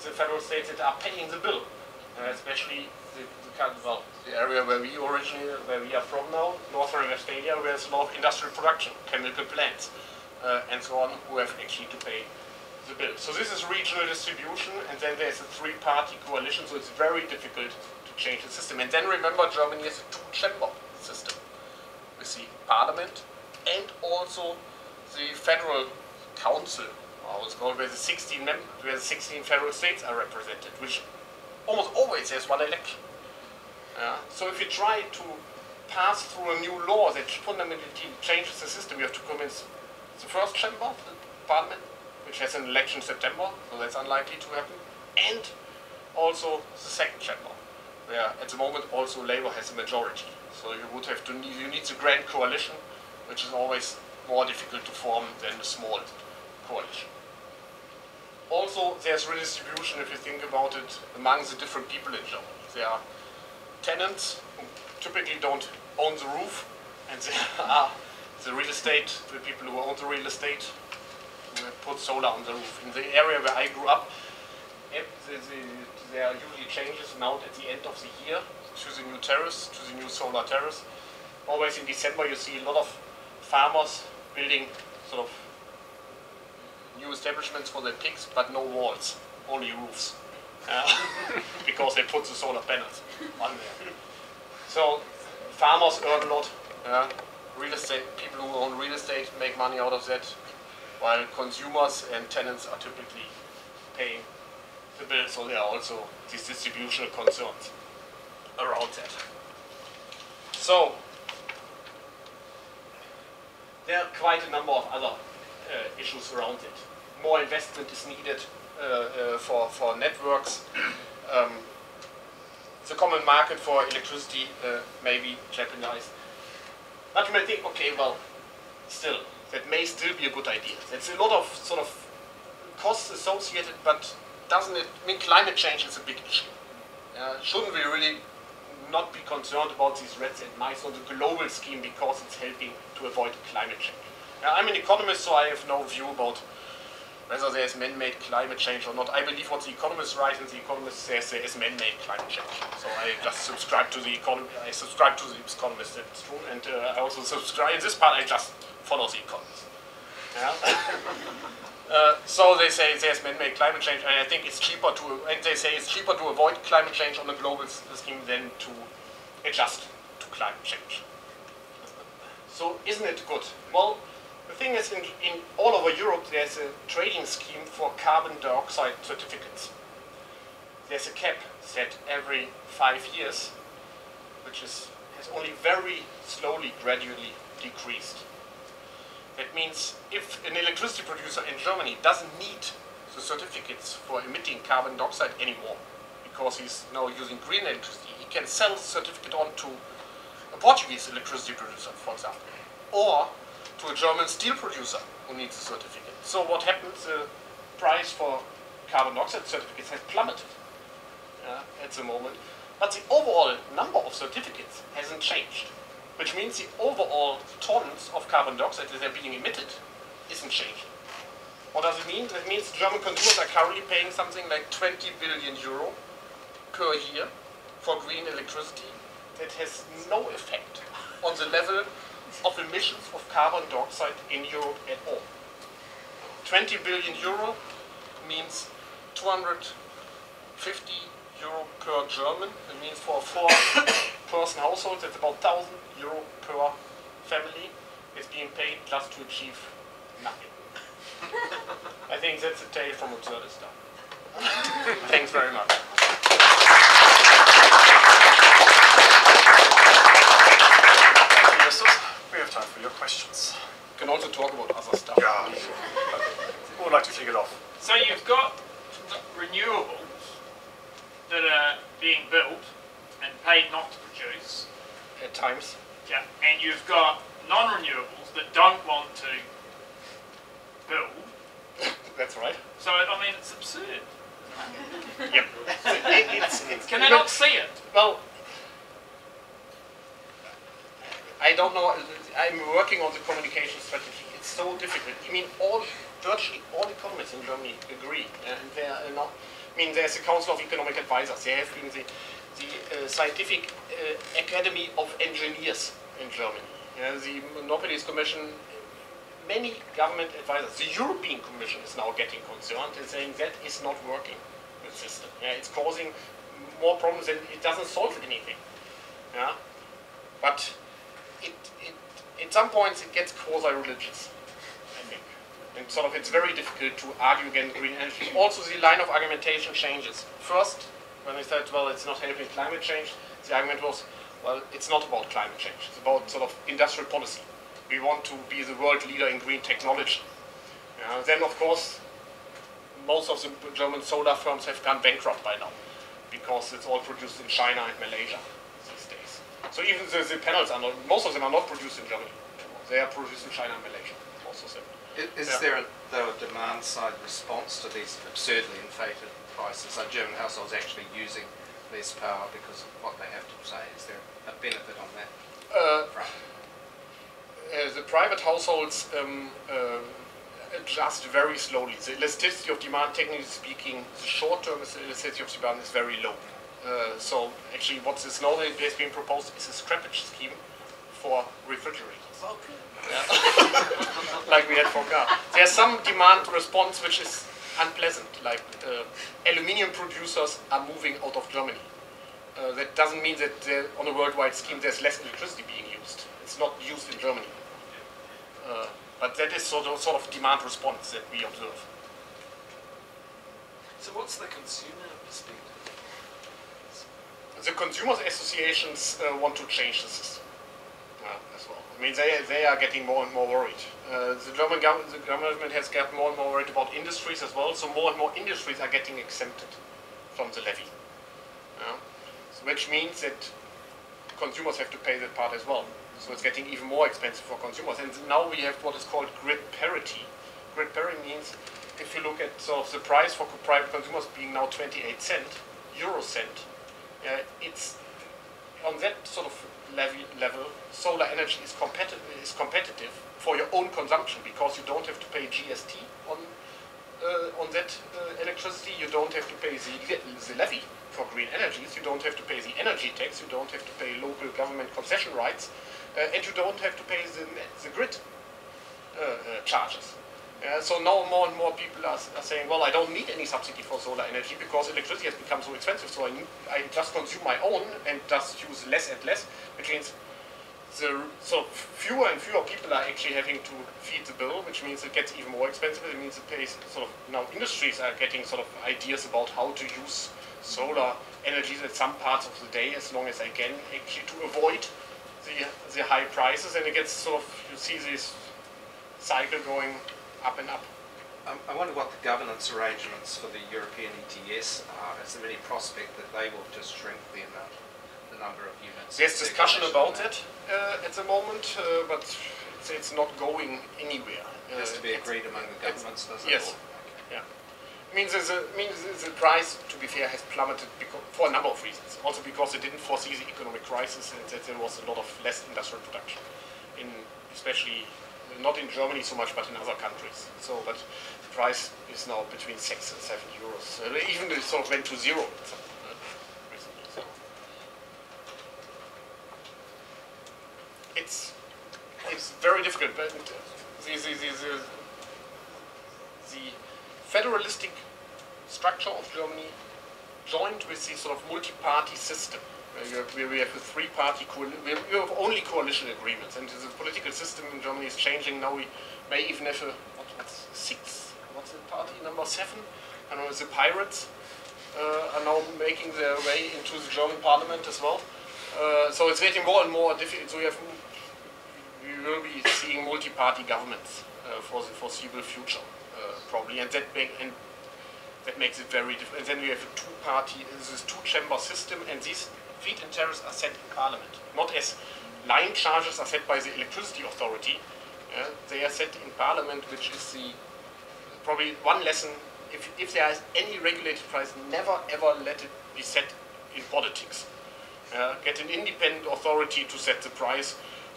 S3: federal states that are paying the bill, especially the area where we are from now, North Rhine-Westphalia, where there's a lot of industrial production, chemical plants, and so on, who have actually to pay the bill. So this is regional distribution, and then there's a three-party coalition, so it's very difficult to change the system. And then remember, Germany is a two-chamber system with the parliament and also the federal council, how it's called, where the 16 federal states are represented, which almost always has one election. So if you try to pass through a new law that fundamentally changes the system, you have to convince the first chamber, the parliament, which has an election in September, so that's unlikely to happen, and also the second chamber, where at the moment also Labour has a majority. So you would have to you need the grand coalition, which is always more difficult to form than the small coalition. Also, there's redistribution, if you think about it, among the different people in Germany. There are tenants who typically don't own the roof, and there are the real estate, the people who own the real estate, who have put solar on the roof. In the area where I grew up, there are usually changes announced at the end of the year to the new terrace, to the new solar terrace. Always in December you see a lot of farmers building sort of new establishments for their pigs, but no walls, only roofs. Because they put the solar panels on there. So farmers earn a lot. Real estate, people who own real estate make money out of that, while consumers and tenants are typically paying the bill. So there are also these distributional concerns around that. So there are quite a number of other issues around it. More investment is needed for networks. The common market for electricity may be jeopardized. But you may think, okay, well, still, that may still be a good idea. There's a lot of sort of costs associated, but doesn't it mean climate change is a big issue? Shouldn't we really not be concerned about these rats and mice on the global scheme because it's helping to avoid climate change? I'm an economist, so I have no view about whether there is man-made climate change or not. I believe what the Economist writes, and the Economist says there is man-made climate change. So I just subscribe to the Economist. I subscribe to the Economist, that's true. And I also subscribe, in this part I just follow the Economist. So they say there's man-made climate change, and I think it's cheaper to, and they say it's cheaper to avoid climate change on a global scheme than to adjust to climate change. So isn't it good? Well, the thing is, in all over Europe, there's a trading scheme for carbon dioxide certificates. There's a cap set every 5 years, which has only very slowly, gradually decreased. That means if an electricity producer in Germany doesn't need the certificates for emitting carbon dioxide anymore, because he's now using green electricity, he can sell the certificate on to a Portuguese electricity producer, for example, or to a German steel producer who needs a certificate. So what happens, the price for carbon dioxide certificates has plummeted at the moment, but the overall number of certificates hasn't changed, which means the overall tons of carbon dioxide that are being emitted isn't changing. What does it mean? That means German consumers are currently paying something like 20 billion euro per year for green electricity that has no effect on the level of emissions of carbon dioxide in Europe at all. 20 billion euro means 250 euro per German. It means for a 4-person household, that's about 1,000 euro per family is being paid just to achieve nothing. I think that's a tale from Absurdistan. Thanks very much.
S2: We have time for your questions.
S3: You can also talk about other stuff.
S2: Yeah. Who would like to kick it off?
S1: So you've got renewables that are being built and paid not to produce.
S3: At times.
S1: Yeah. And you've got non-renewables that don't want to build.
S3: That's right.
S1: So, I mean, it's absurd.
S3: Yep.
S1: Can they not see it?
S3: Well, I don't know. I'm working on the communication strategy. It's so difficult. I mean, virtually all economists in Germany agree, and they are not. I mean, there's a Council of Economic Advisors. They have been the Scientific Academy of Engineers in Germany. The Monopolies Commission. Many government advisors. The European Commission is now getting concerned and saying that is not working. The system. It's causing more problems and it doesn't solve anything. But at some points it gets quasi-religious, I think. And sort of it's very difficult to argue against green energy. Also the line of argumentation changes. First, when they said, well, it's not helping climate change, the argument was, well, it's not about climate change. It's about sort of industrial policy. We want to be the world leader in green technology. Then, of course, most of the German solar firms have gone bankrupt by now because it's all produced in China and Malaysia these days. So even the panels are not, most of them are not produced in Germany. They are produced in China and Malaysia, most of them.
S4: Is there, though, a demand-side response to these absurdly inflated prices? Are German households actually using less power because of what they have to say? Is there a benefit on that front?
S3: The private households adjust very slowly. The elasticity of demand, technically speaking, the short-term elasticity of demand is very low. So actually what is now has been proposed is a scrappage scheme for refrigerators.
S1: Okay.
S3: Like we had for cars. There's some demand response which is unpleasant, like aluminium producers are moving out of Germany. That doesn't mean that on a worldwide scheme there's less electricity being used. It's not used in Germany. But that is sort of demand response that we observe.
S5: So what's the consumer perspective?
S3: The consumers associations want to change the system as well. I mean, they are getting more and more worried. The German government has got more and more worried about industries as well. So more and more industries are getting exempted from the levy. So which means that consumers have to pay that part as well. So it's getting even more expensive for consumers. And now we have what is called grid parity. Grid parity means if you look at sort of the price for private consumers being now 28 euro cent, it's on that sort of level, solar energy is competitive for your own consumption because you don't have to pay GST on that electricity. You don't have to pay the levy for green energies. You don't have to pay the energy tax. You don't have to pay local government concession rights. And you don't have to pay the grid charges. So now more and more people are saying, well, I don't need any subsidy for solar energy because electricity has become so expensive, so I just consume my own and just use less and less, which means so fewer and fewer people are actually having to feed the bill, which means it gets even more expensive. It means it pays sort of, now industries are getting sort of ideas about how to use solar energies at some parts of the day as long as they can, actually to avoid the high prices, and it gets sort of, you see this cycle going up and up.
S4: I wonder what the governance arrangements for the European ETS are. Is there any prospect that they will just shrink the number of units?
S3: There's discussion about it at the moment, but it's not going anywhere.
S4: It has to be agreed among the governments, does it?
S3: Yes. Yeah. Means the price, to be fair, has plummeted for a number of reasons. Also because they didn't foresee the economic crisis and that there was a lot of less industrial production, especially not in Germany so much, but in other countries. So, but the price is now between 6 and 7 euros. Even it sort of went to zero recently. So it's very difficult. But the federalistic structure of Germany joined with the sort of multi-party system, where we have a three-party we have only coalition agreements, and the political system in Germany is changing now. We may even have a what's the party number 7? I don't know. The Pirates are now making their way into the German parliament as well. So it's getting more and more difficult. So we will be seeing multi-party governments for the foreseeable future. Probably, and that makes it very different. And then we have a two-chamber system, and these feed-in tariffs are set in Parliament, not as line charges are set by the electricity authority. They are set in Parliament, which is probably one lesson. If there is any regulated price, never ever let it be set in politics. Get an independent authority to set the price,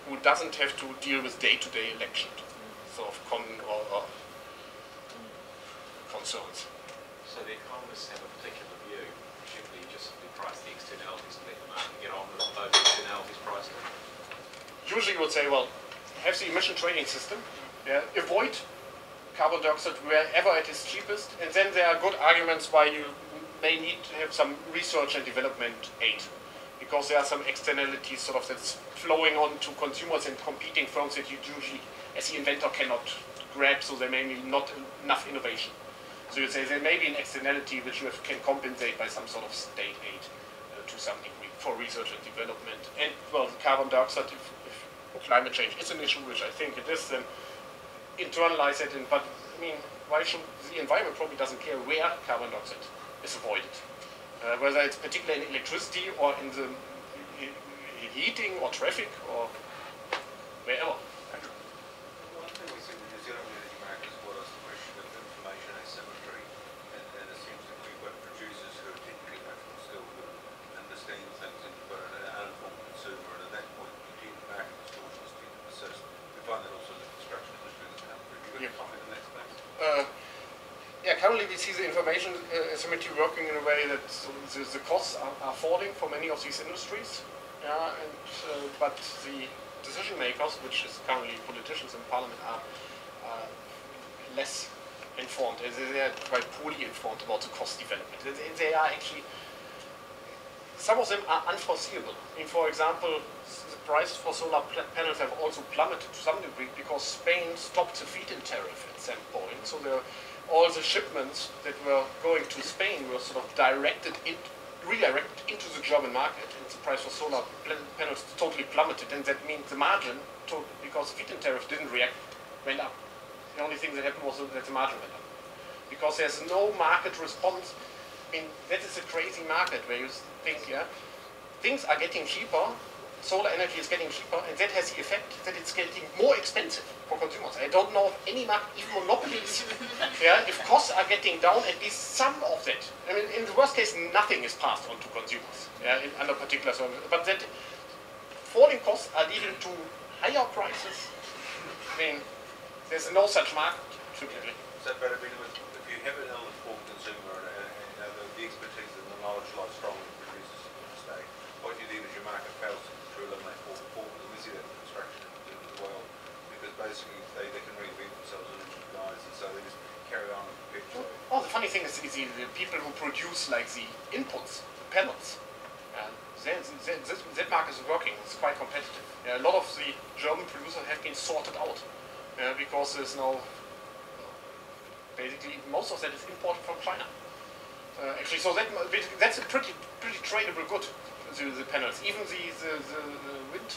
S3: who doesn't have to deal with day-to-day election sort of concerns.
S5: So the economists have a particular view. Should we just price the externalities and let the market get on with those externalities pricing?
S3: Usually you would say, well, have the emission trading system, avoid carbon dioxide wherever it is cheapest, and then there are good arguments why you may need to have some research and development aid, because there are some externalities sort of that's flowing on to consumers and competing firms that you usually, as the inventor, cannot grab, so there may be not enough innovation. So you say there may be an externality which you can compensate by some sort of state aid to some degree for research and development. And, well, carbon dioxide, if climate change is an issue, which I think it is, then internalize it. But, I mean, why should the environment probably doesn't care where carbon dioxide is avoided? Whether it's particularly in electricity or in the heating or traffic or wherever.
S6: One thing we see in the New Zealand energy market as well is the question of information asymmetry, and it seems that we've got producers who are technically much more skilled and understand things, and you've got an uninformed consumer, and at that point the market distortions tend to persist. We find that also in the construction industry in this country. Have you got a comment in that space?
S3: Yeah, currently we see the information asymmetry working in a way that the costs are falling for many of these industries. But the decision makers, which is currently politicians in Parliament, are less informed. They are quite poorly informed about the cost development. They are actually, some of them are unforeseeable. I mean, for example, the prices for solar panels have also plummeted to some degree because Spain stopped the feed-in tariff at some point. So all the shipments that were going to Spain were sort of redirected into the German market, and the price for solar panels totally plummeted, and that means the margin, because the feed-in tariff didn't react, went up. The only thing that happened was that the margin went up. Because there's no market response. I mean, that is a crazy market where you think, things are getting cheaper, solar energy is getting cheaper, and that has the effect that it's getting more expensive for consumers. I don't know of any market, even monopolies, if costs are getting down, at least some of that. I mean, in the worst case, nothing is passed on to consumers, under particular circumstances. But that falling costs are leading to higher prices. I mean, there's no such market, typically.
S6: So, but I mean, if you have an ill-informed consumer and the expertise and the knowledge lies strongly in producers in the state, what you do is your market fails to eliminate all and we see that in construction as well, because basically they can reinvent themselves as guys, and so they just carry on and perpetuate.
S3: Oh, the funny thing is the people who produce like the inputs, the pellets, that market is working. It's quite competitive. A lot of the German producers have been sorted out because there's no. Basically, most of that is imported from China. Actually, so that's a pretty tradable good. The panels, even the wind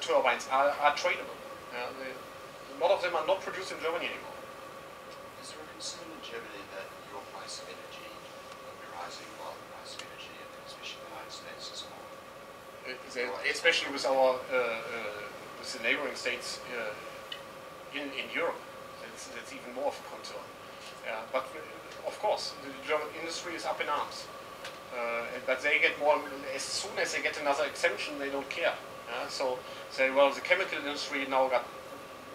S3: turbines are tradable. A lot of them are not produced in Germany anymore.
S7: Is there a concern in Germany that your price of energy will be rising while the price of energy, especially in the United States, is more?
S3: Especially with with the neighboring states in Europe, that's even more of a concern. But of course, the German industry is up in arms. But they get more, as soon as they get another exemption, they don't care. So say, well, the chemical industry now got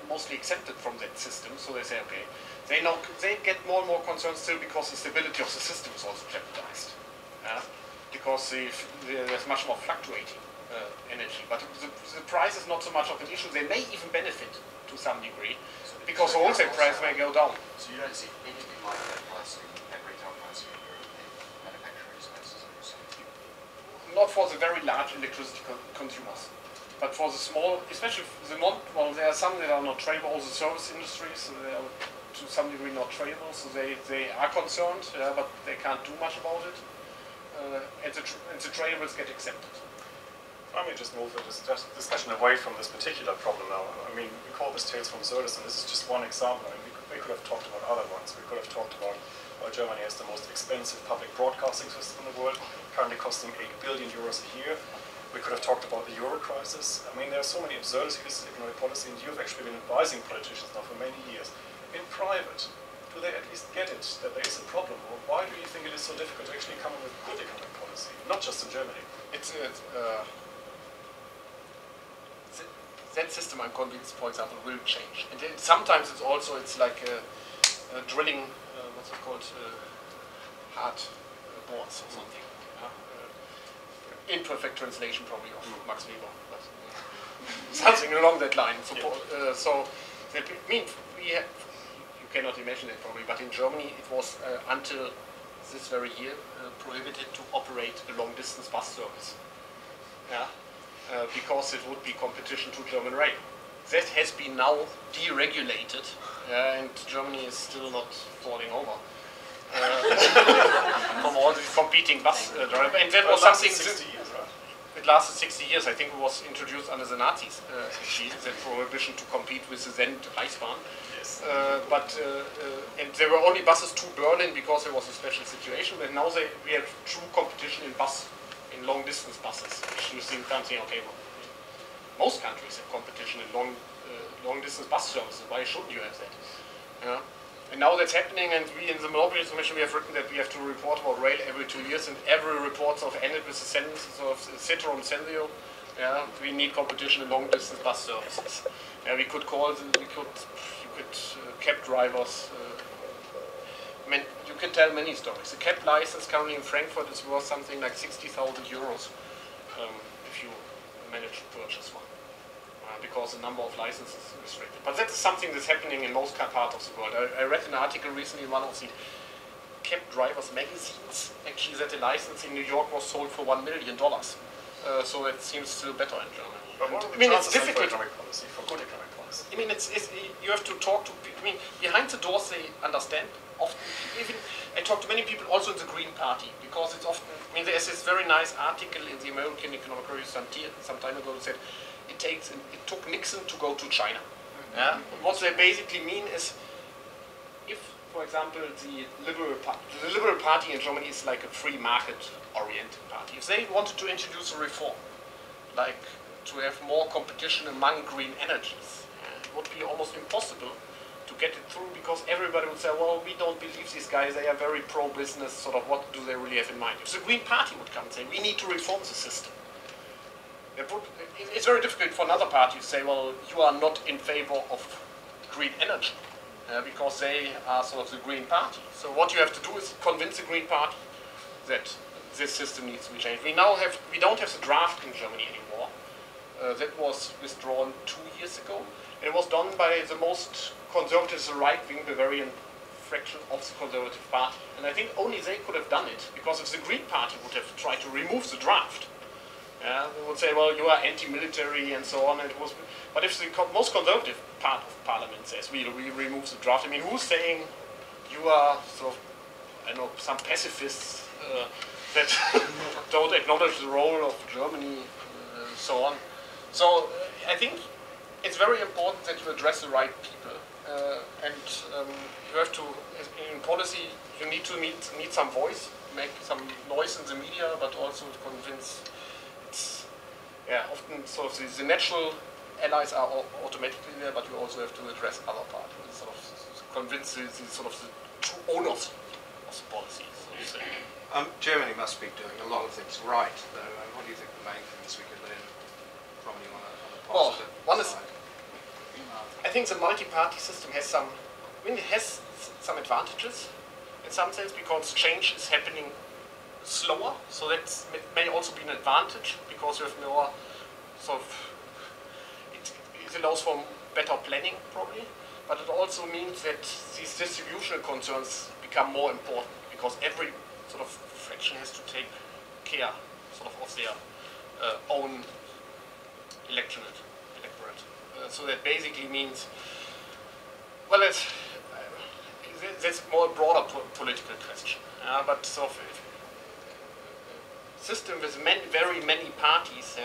S3: mostly exempted from that system, so they say, okay, they get more and more concerned still because the stability of the system is also jeopardized. Because there's much more fluctuating energy. But the price is not so much of an issue. They may even benefit to some degree, because the wholesale price may go down.
S7: So you don't see anything like that pricing, that retail pricing in European manufacturing spaces, are you saying?
S3: Not for the very large electricity consumers, but for the small, especially the well, there are some that are not tradable. All the service industries, they are to some degree not tradable, so they are concerned, but they can't do much about it. And the tradables get exempted.
S2: Let me just move the discussion away from this particular problem now. I mean, we call this Tales from Service, and this is just one example. I mean, we could have talked about other ones. We could have talked about Germany has the most expensive public broadcasting system in the world. apparently costing 8 billion euros a year. We could have talked about the euro crisis. I mean, there are so many absurdities in economic policy, and you've actually been advising politicians now for many years. In private, do they at least get it, that there is a problem? Or why do you think it is so difficult to actually come up with good economic policy, not just in Germany?
S3: That system, I'm convinced, for example, will change. And then sometimes it's like drilling, what's it called, hard boards or something. Imperfect translation probably of Max Weber, but something along that line. So that means you cannot imagine it probably, but in Germany it was until this very year prohibited to operate a long-distance bus service. Yeah. Because it would be competition to German rail. That has been now deregulated, and Germany is still not falling over from all the competing bus drivers. And that was something.
S2: 60 years, right?
S3: It lasted 60 years. I think it was introduced under the Nazis, actually, that prohibition to compete with the then Reichsbahn.
S2: Yes.
S3: And there were only buses to Berlin because there was a special situation. But now we have true competition in long distance buses, which you think something, okay, well, most countries have competition in long distance bus services. Why shouldn't you have that? Yeah. And now that's happening, and we in the Monopoly Commission we have written that we have to report about rail every 2 years, and every report sort of ended with the sentence of ceterum censeo. Yeah, we need competition in long distance bus services. Yeah, you could cab drivers. You can tell many stories. The cab license currently in Frankfurt is worth something like 60,000 euros if you manage to purchase one, because the number of licenses is restricted. But that's something that's happening in most parts of the world. I read an article recently in one of the cab drivers magazines, actually, that the license in New York was sold for $1 million. So it seems still better in Germany.
S2: But
S3: it's difficult.
S2: For economic policy, for good economic policy.
S3: I mean, you have to talk to people. I mean, behind the doors they understand. Often, even I talk to many people also in the Green Party, because it's often. I mean, there's this very nice article in the American Economic Review some time ago that said it took Nixon to go to China. Yeah? What they basically mean is, if, for example, the Liberal Party in Germany is like a free market-oriented party, if they wanted to introduce a reform, like to have more competition among green energies, it would be almost impossible to get it through, because everybody would say, well, we don't believe these guys, they are very pro-business, sort of, what do they really have in mind? If the Green Party would come and say, we need to reform the system, it's very difficult for another party to say, well, you are not in favor of green energy, because they are sort of the Green Party. So what you have to do is convince the Green Party that this system needs to be changed. We don't have the draft in Germany anymore. That was withdrawn 2 years ago. It was done by the most conservative, the right-wing Bavarian fraction of the Conservative Party. And I think only they could have done it, because if the Green Party would have tried to remove the draft, they would say, well, you are anti-military and so on. But if the most conservative part of parliament says, we remove the draft, I mean, who's saying you are sort of, I know, some pacifists that don't acknowledge the role of Germany, so on. So I think it's very important that you address the right people, and you have to, in policy, you need to need some voice, make some noise in the media, but also convince. Often sort of the natural allies are automatically there, but you also have to address other parties, sort of convince the true owners of the policies.
S4: Germany must be doing a lot of things right, though. What do you think the main things we could learn from you on a positive side?
S3: I think the multi-party system has some advantages in some sense, because change is happening slower, so that may also be an advantage, because you have more sort of, it allows for better planning probably, but it also means that these distributional concerns become more important, because every sort of fraction has to take care sort of their own electorate. So that basically means, well, that's more a broader political question, but sort of system with very many parties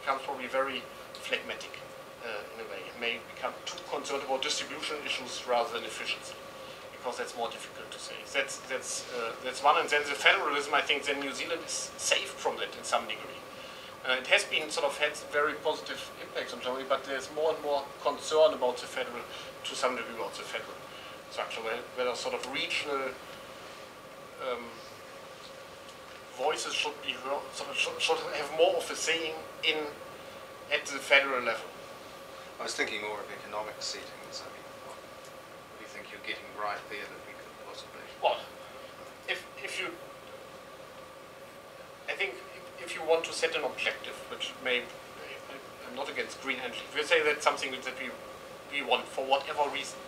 S3: becomes probably very phlegmatic in a way. It may become too concerned about distribution issues rather than efficiency, because that's more difficult to say. That's one, and then the federalism, I think then New Zealand is safe from that in some degree. It has been sort of had very positive impacts on Germany, but there's more and more concern about the federal, to some degree about the federal structure, whether sort of regional voices should be heard, should have more of a saying at the federal level.
S4: I was thinking more of economic settings. I mean, what do you think you're getting right there that we could possibly?
S3: Well, I think if you want to set an objective, which I'm not against green energy, if you say that's something that we want for whatever reason,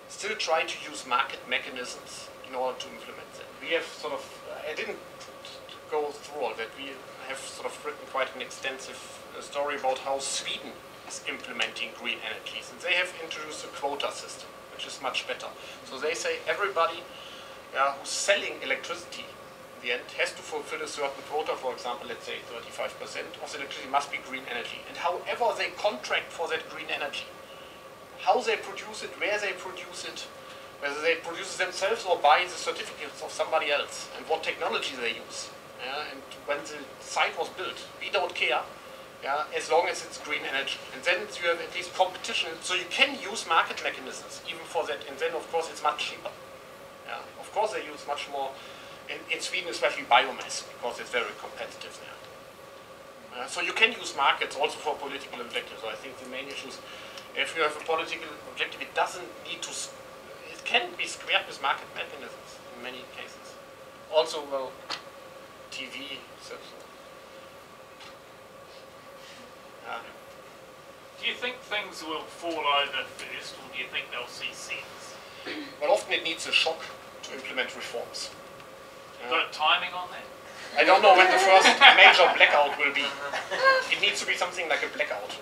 S3: still try to use market mechanisms in order to implement them. We have sort of, I didn't go through all that, we have sort of written quite an extensive story about how Sweden is implementing green energies, and they have introduced a quota system, which is much better. So they say everybody who's selling electricity in the end has to fulfill a certain quota, for example, let's say 35% of the electricity must be green energy. And however they contract for that green energy, how they produce it, where they produce it, whether they produce it themselves or buy the certificates of somebody else, and what technology they use. And when the site was built, we don't care, as long as it's green energy. And then you have at least competition, so you can use market mechanisms even for that, and then of course it's much cheaper. Of course they use much more, in Sweden especially biomass, because it's very competitive there. So you can use markets also for political objectives. So I think the main issue is, if you have a political objective, it doesn't need to, it can be squared with market mechanisms in many cases. Also, well, TV, so.
S1: Do you think things will fall over first, or do you think they'll see sense?
S3: Well, often it needs a shock to implement reforms.
S1: Got a timing on that?
S3: I don't know when the first major blackout will be. It needs to be something like a blackout.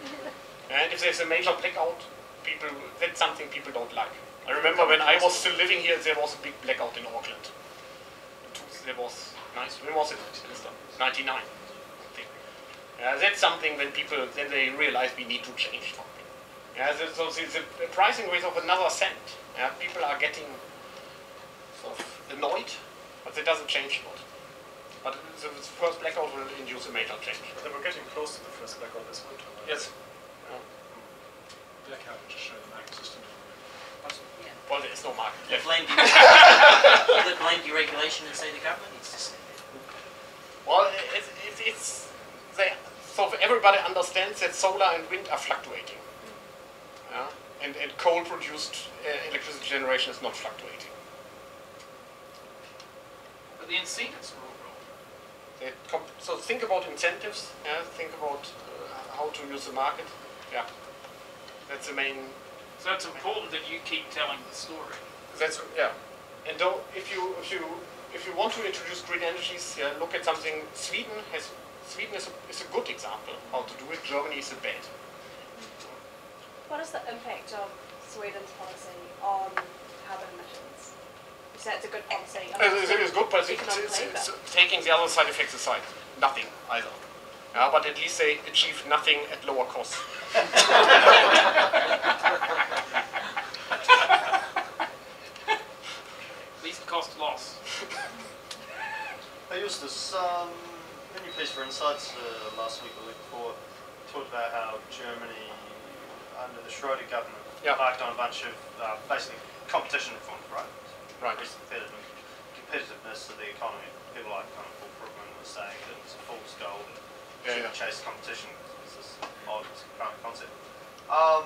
S3: And if there's a major blackout, that's something people don't like. I remember when I was still living here, there was a big blackout in Auckland. There was, when was it? 99, I think. That's something when people, then they realize we need to change something. So the pricing rate of another cent, people are getting sort of annoyed, but that doesn't change a lot. But the first blackout will induce a major change.
S2: But then we're getting close to the first blackout this winter. Right?
S3: Yes.
S2: Blackout to show the market system.
S3: Well, there is no market
S8: The
S3: left.
S8: blame deregulation and say the government needs to say.
S3: Well, so everybody understands that solar and wind are fluctuating. And coal-produced electricity generation is not fluctuating.
S1: But the incentives are all wrong.
S3: So think about incentives, think about how to use the market. That's the main.
S1: So it's important that you keep telling the story.
S3: And if you want to introduce green energies, look at something. Sweden is a good example how to do it. Germany is a bad.
S9: What is the impact of Sweden's policy on carbon emissions? You say it's a good policy.
S3: It's a good policy.
S9: Economically,
S3: It's taking the other side effects aside, nothing either. But at least they achieve nothing at lower cost.
S1: Least cost loss.
S10: Hey Justus, in your piece for Insights last week or the week before, talked about how Germany, under the Schröder government, embarked on a bunch of basically competition reforms, right?
S3: Right.
S10: Competitiveness of the economy. People like kind of Paul Krugman was saying that it's a fool's gold and shouldn't chase competition. It's this odd kind of concept. I'm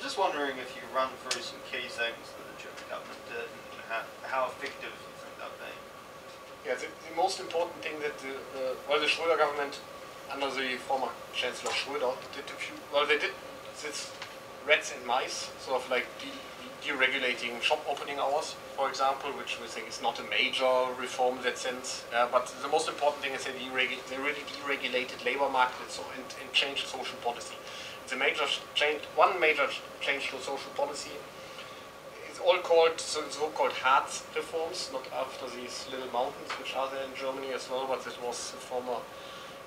S10: just wondering if you run through some key things that the German government did and how effective you think they've been.
S3: Yeah, the most important thing that the Schröder government, under the former Chancellor Schröder, they did this rats and mice, sort of like deregulating shop opening hours, for example, which we think is not a major reform in that sense. But the most important thing is they really deregulated labor markets and changed social policy. One major change to social policy is all called so-called Hartz reforms, not after these little mountains which are there in Germany as well, but this was the former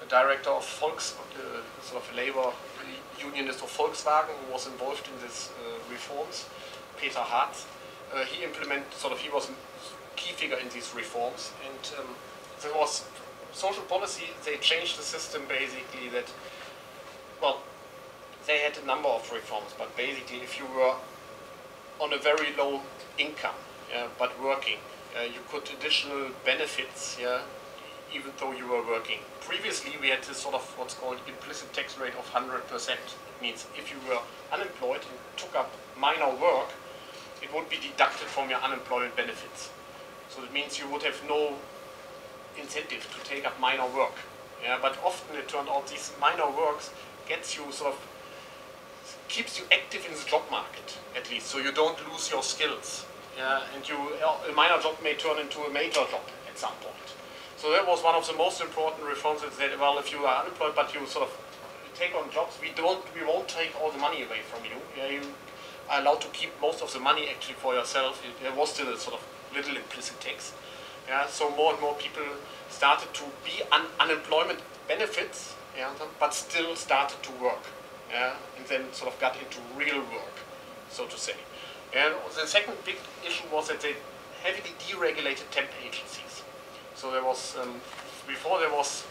S3: director of sort of labor unionist of Volkswagen, who was involved in these reforms. Peter Hartz. He was a key figure in these reforms, and there was social policy. They changed the system basically that, well, they had a number of reforms, but basically if you were on a very low income, but working, you could additional benefits, even though you were working. Previously we had this sort of what's called implicit tax rate of 100%. It means if you were unemployed and took up minor work, it would be deducted from your unemployment benefits. So it means you would have no incentive to take up minor work. But often it turned out these minor works gets you keeps you active in the job market, at least, so you don't lose your skills. And a minor job may turn into a major job at some point. So that was one of the most important reforms that said, well, if you are unemployed but you sort of take on jobs, we won't take all the money away from you. You are allowed to keep most of the money actually for yourself. There was still a sort of little implicit tax. So more and more people started to be unemployment benefits, but still started to work. And then sort of got into real work, so to say. And the second big issue was that they heavily deregulated temp agencies. So there was, before there was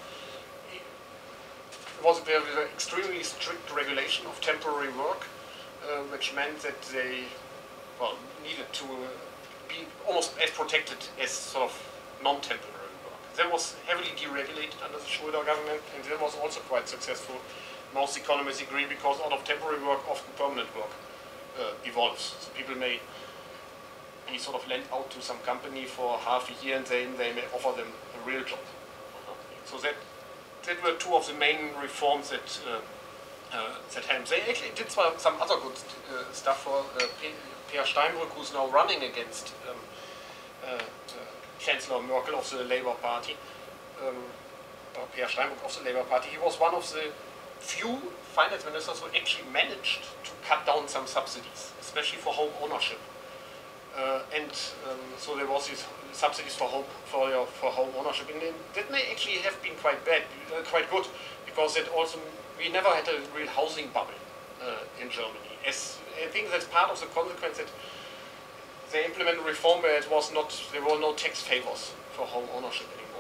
S3: a very extremely strict regulation of temporary work, which meant that they, needed to be almost as protected as sort of non-temporary work. That was heavily deregulated under the Schröder government, and that was also quite successful. Most economists agree, because out of temporary work, often permanent work evolves. So people may be sort of lent out to some company for half a year, and then they may offer them a real job. So that were two of the main reforms that happened. They actually did some other good stuff for Peer Steinbrück, who's now running against Chancellor Merkel of the Labour Party. Peer Steinbrück of the Labour Party. He was one of the few finance ministers who actually managed to cut down some subsidies, especially for home ownership. So there was these subsidies for home ownership, and that may actually have been quite good, because we never had a real housing bubble in Germany. I think that's part of the consequence that they implemented a reform where there were no tax favors for home ownership anymore.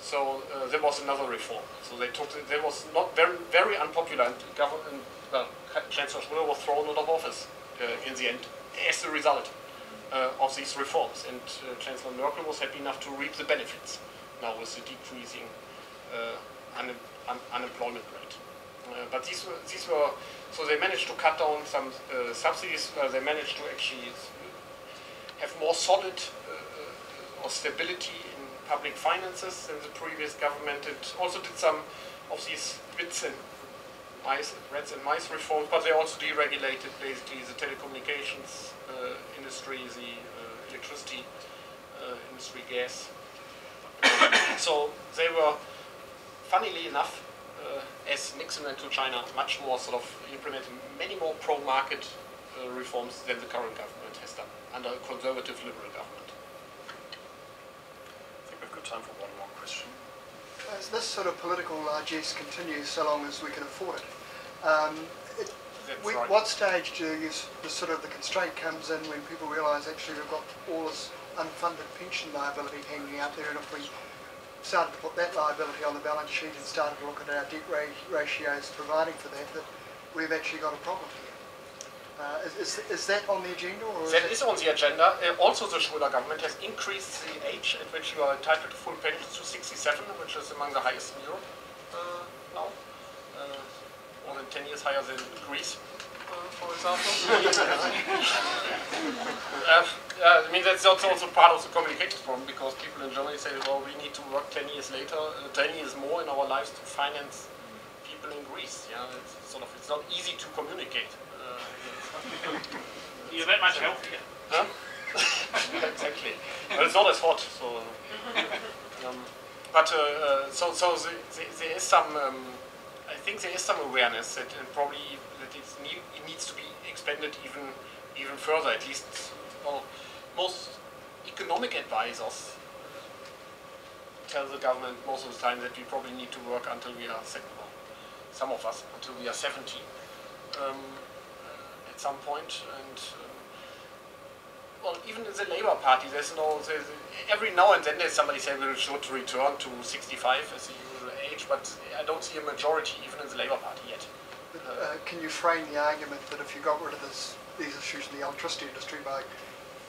S3: So there was another reform. So that was not very unpopular, and Chancellor Schröder was thrown out of office in the end as a result of these reforms. And Chancellor Merkel was happy enough to reap the benefits now with the decreasing unemployment rate. But these were so they managed to cut down some subsidies. They managed to actually have more solid or stability in public finances than the previous government. It also did some of these rats and mice reforms, but they also deregulated basically the telecommunications industry, the electricity industry, gas. So they were, funnily enough, as Nixon went to China, much more sort of implementing many more pro-market reforms than the current government has done under a conservative liberal government.
S2: I think we've got time for one more question.
S11: As this sort of political largesse continues, so long as we can afford it,
S3: right.
S11: What stage do the constraint comes in when people realise actually we've got all this unfunded pension liability hanging out there, and if we started to put that liability on the balance sheet and started to look at our debt ratios providing for that we've actually got a problem here. Is that on the agenda? Or
S3: that is on the agenda. Also, the Schröder government has increased the age at which you are entitled to full pension to 67, which is among the highest in Europe now. More than 10 years higher than Greece, for example. I mean, that's also part of the communication problem, because people in Germany say, well, we need to work 10 years later, 10 years more in our lives to finance people in Greece. It's not easy to communicate.
S1: You're that much healthier.
S3: Huh? Exactly. But it's not as hot. So, there is some. I think there is some awareness that probably that it needs to be expanded even further. At least, most economic advisors tell the government most of the time that we probably need to work until we are some of us until we are 70. at some point. And well, even in the Labour Party, every now and then there's somebody saying we should return to 65 as the usual age, but I don't see a majority even in the Labour Party yet.
S11: Can you frame the argument that if you got rid of these issues in the electricity industry by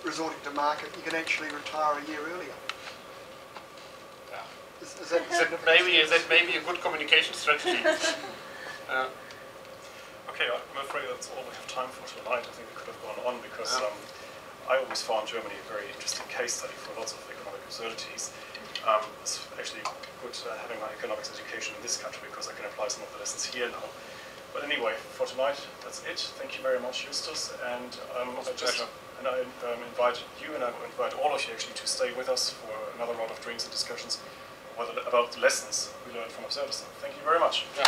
S11: resorting to market, you can actually retire a year earlier?
S3: Yeah.
S11: Is that
S3: maybe a good communication strategy?
S2: Okay, I'm afraid that's all we have time for tonight. I think we could have gone on because I always found Germany a very interesting case study for lots of economic absurdities. It's actually good having my economics education in this country because I can apply some of the lessons here now. But anyway, for tonight, that's it. Thank you very much, Justus. And I invite you and I invite all of you actually to stay with us for another round of drinks and discussions about the lessons we learned from Absurdism. Thank you very much.
S3: Yeah.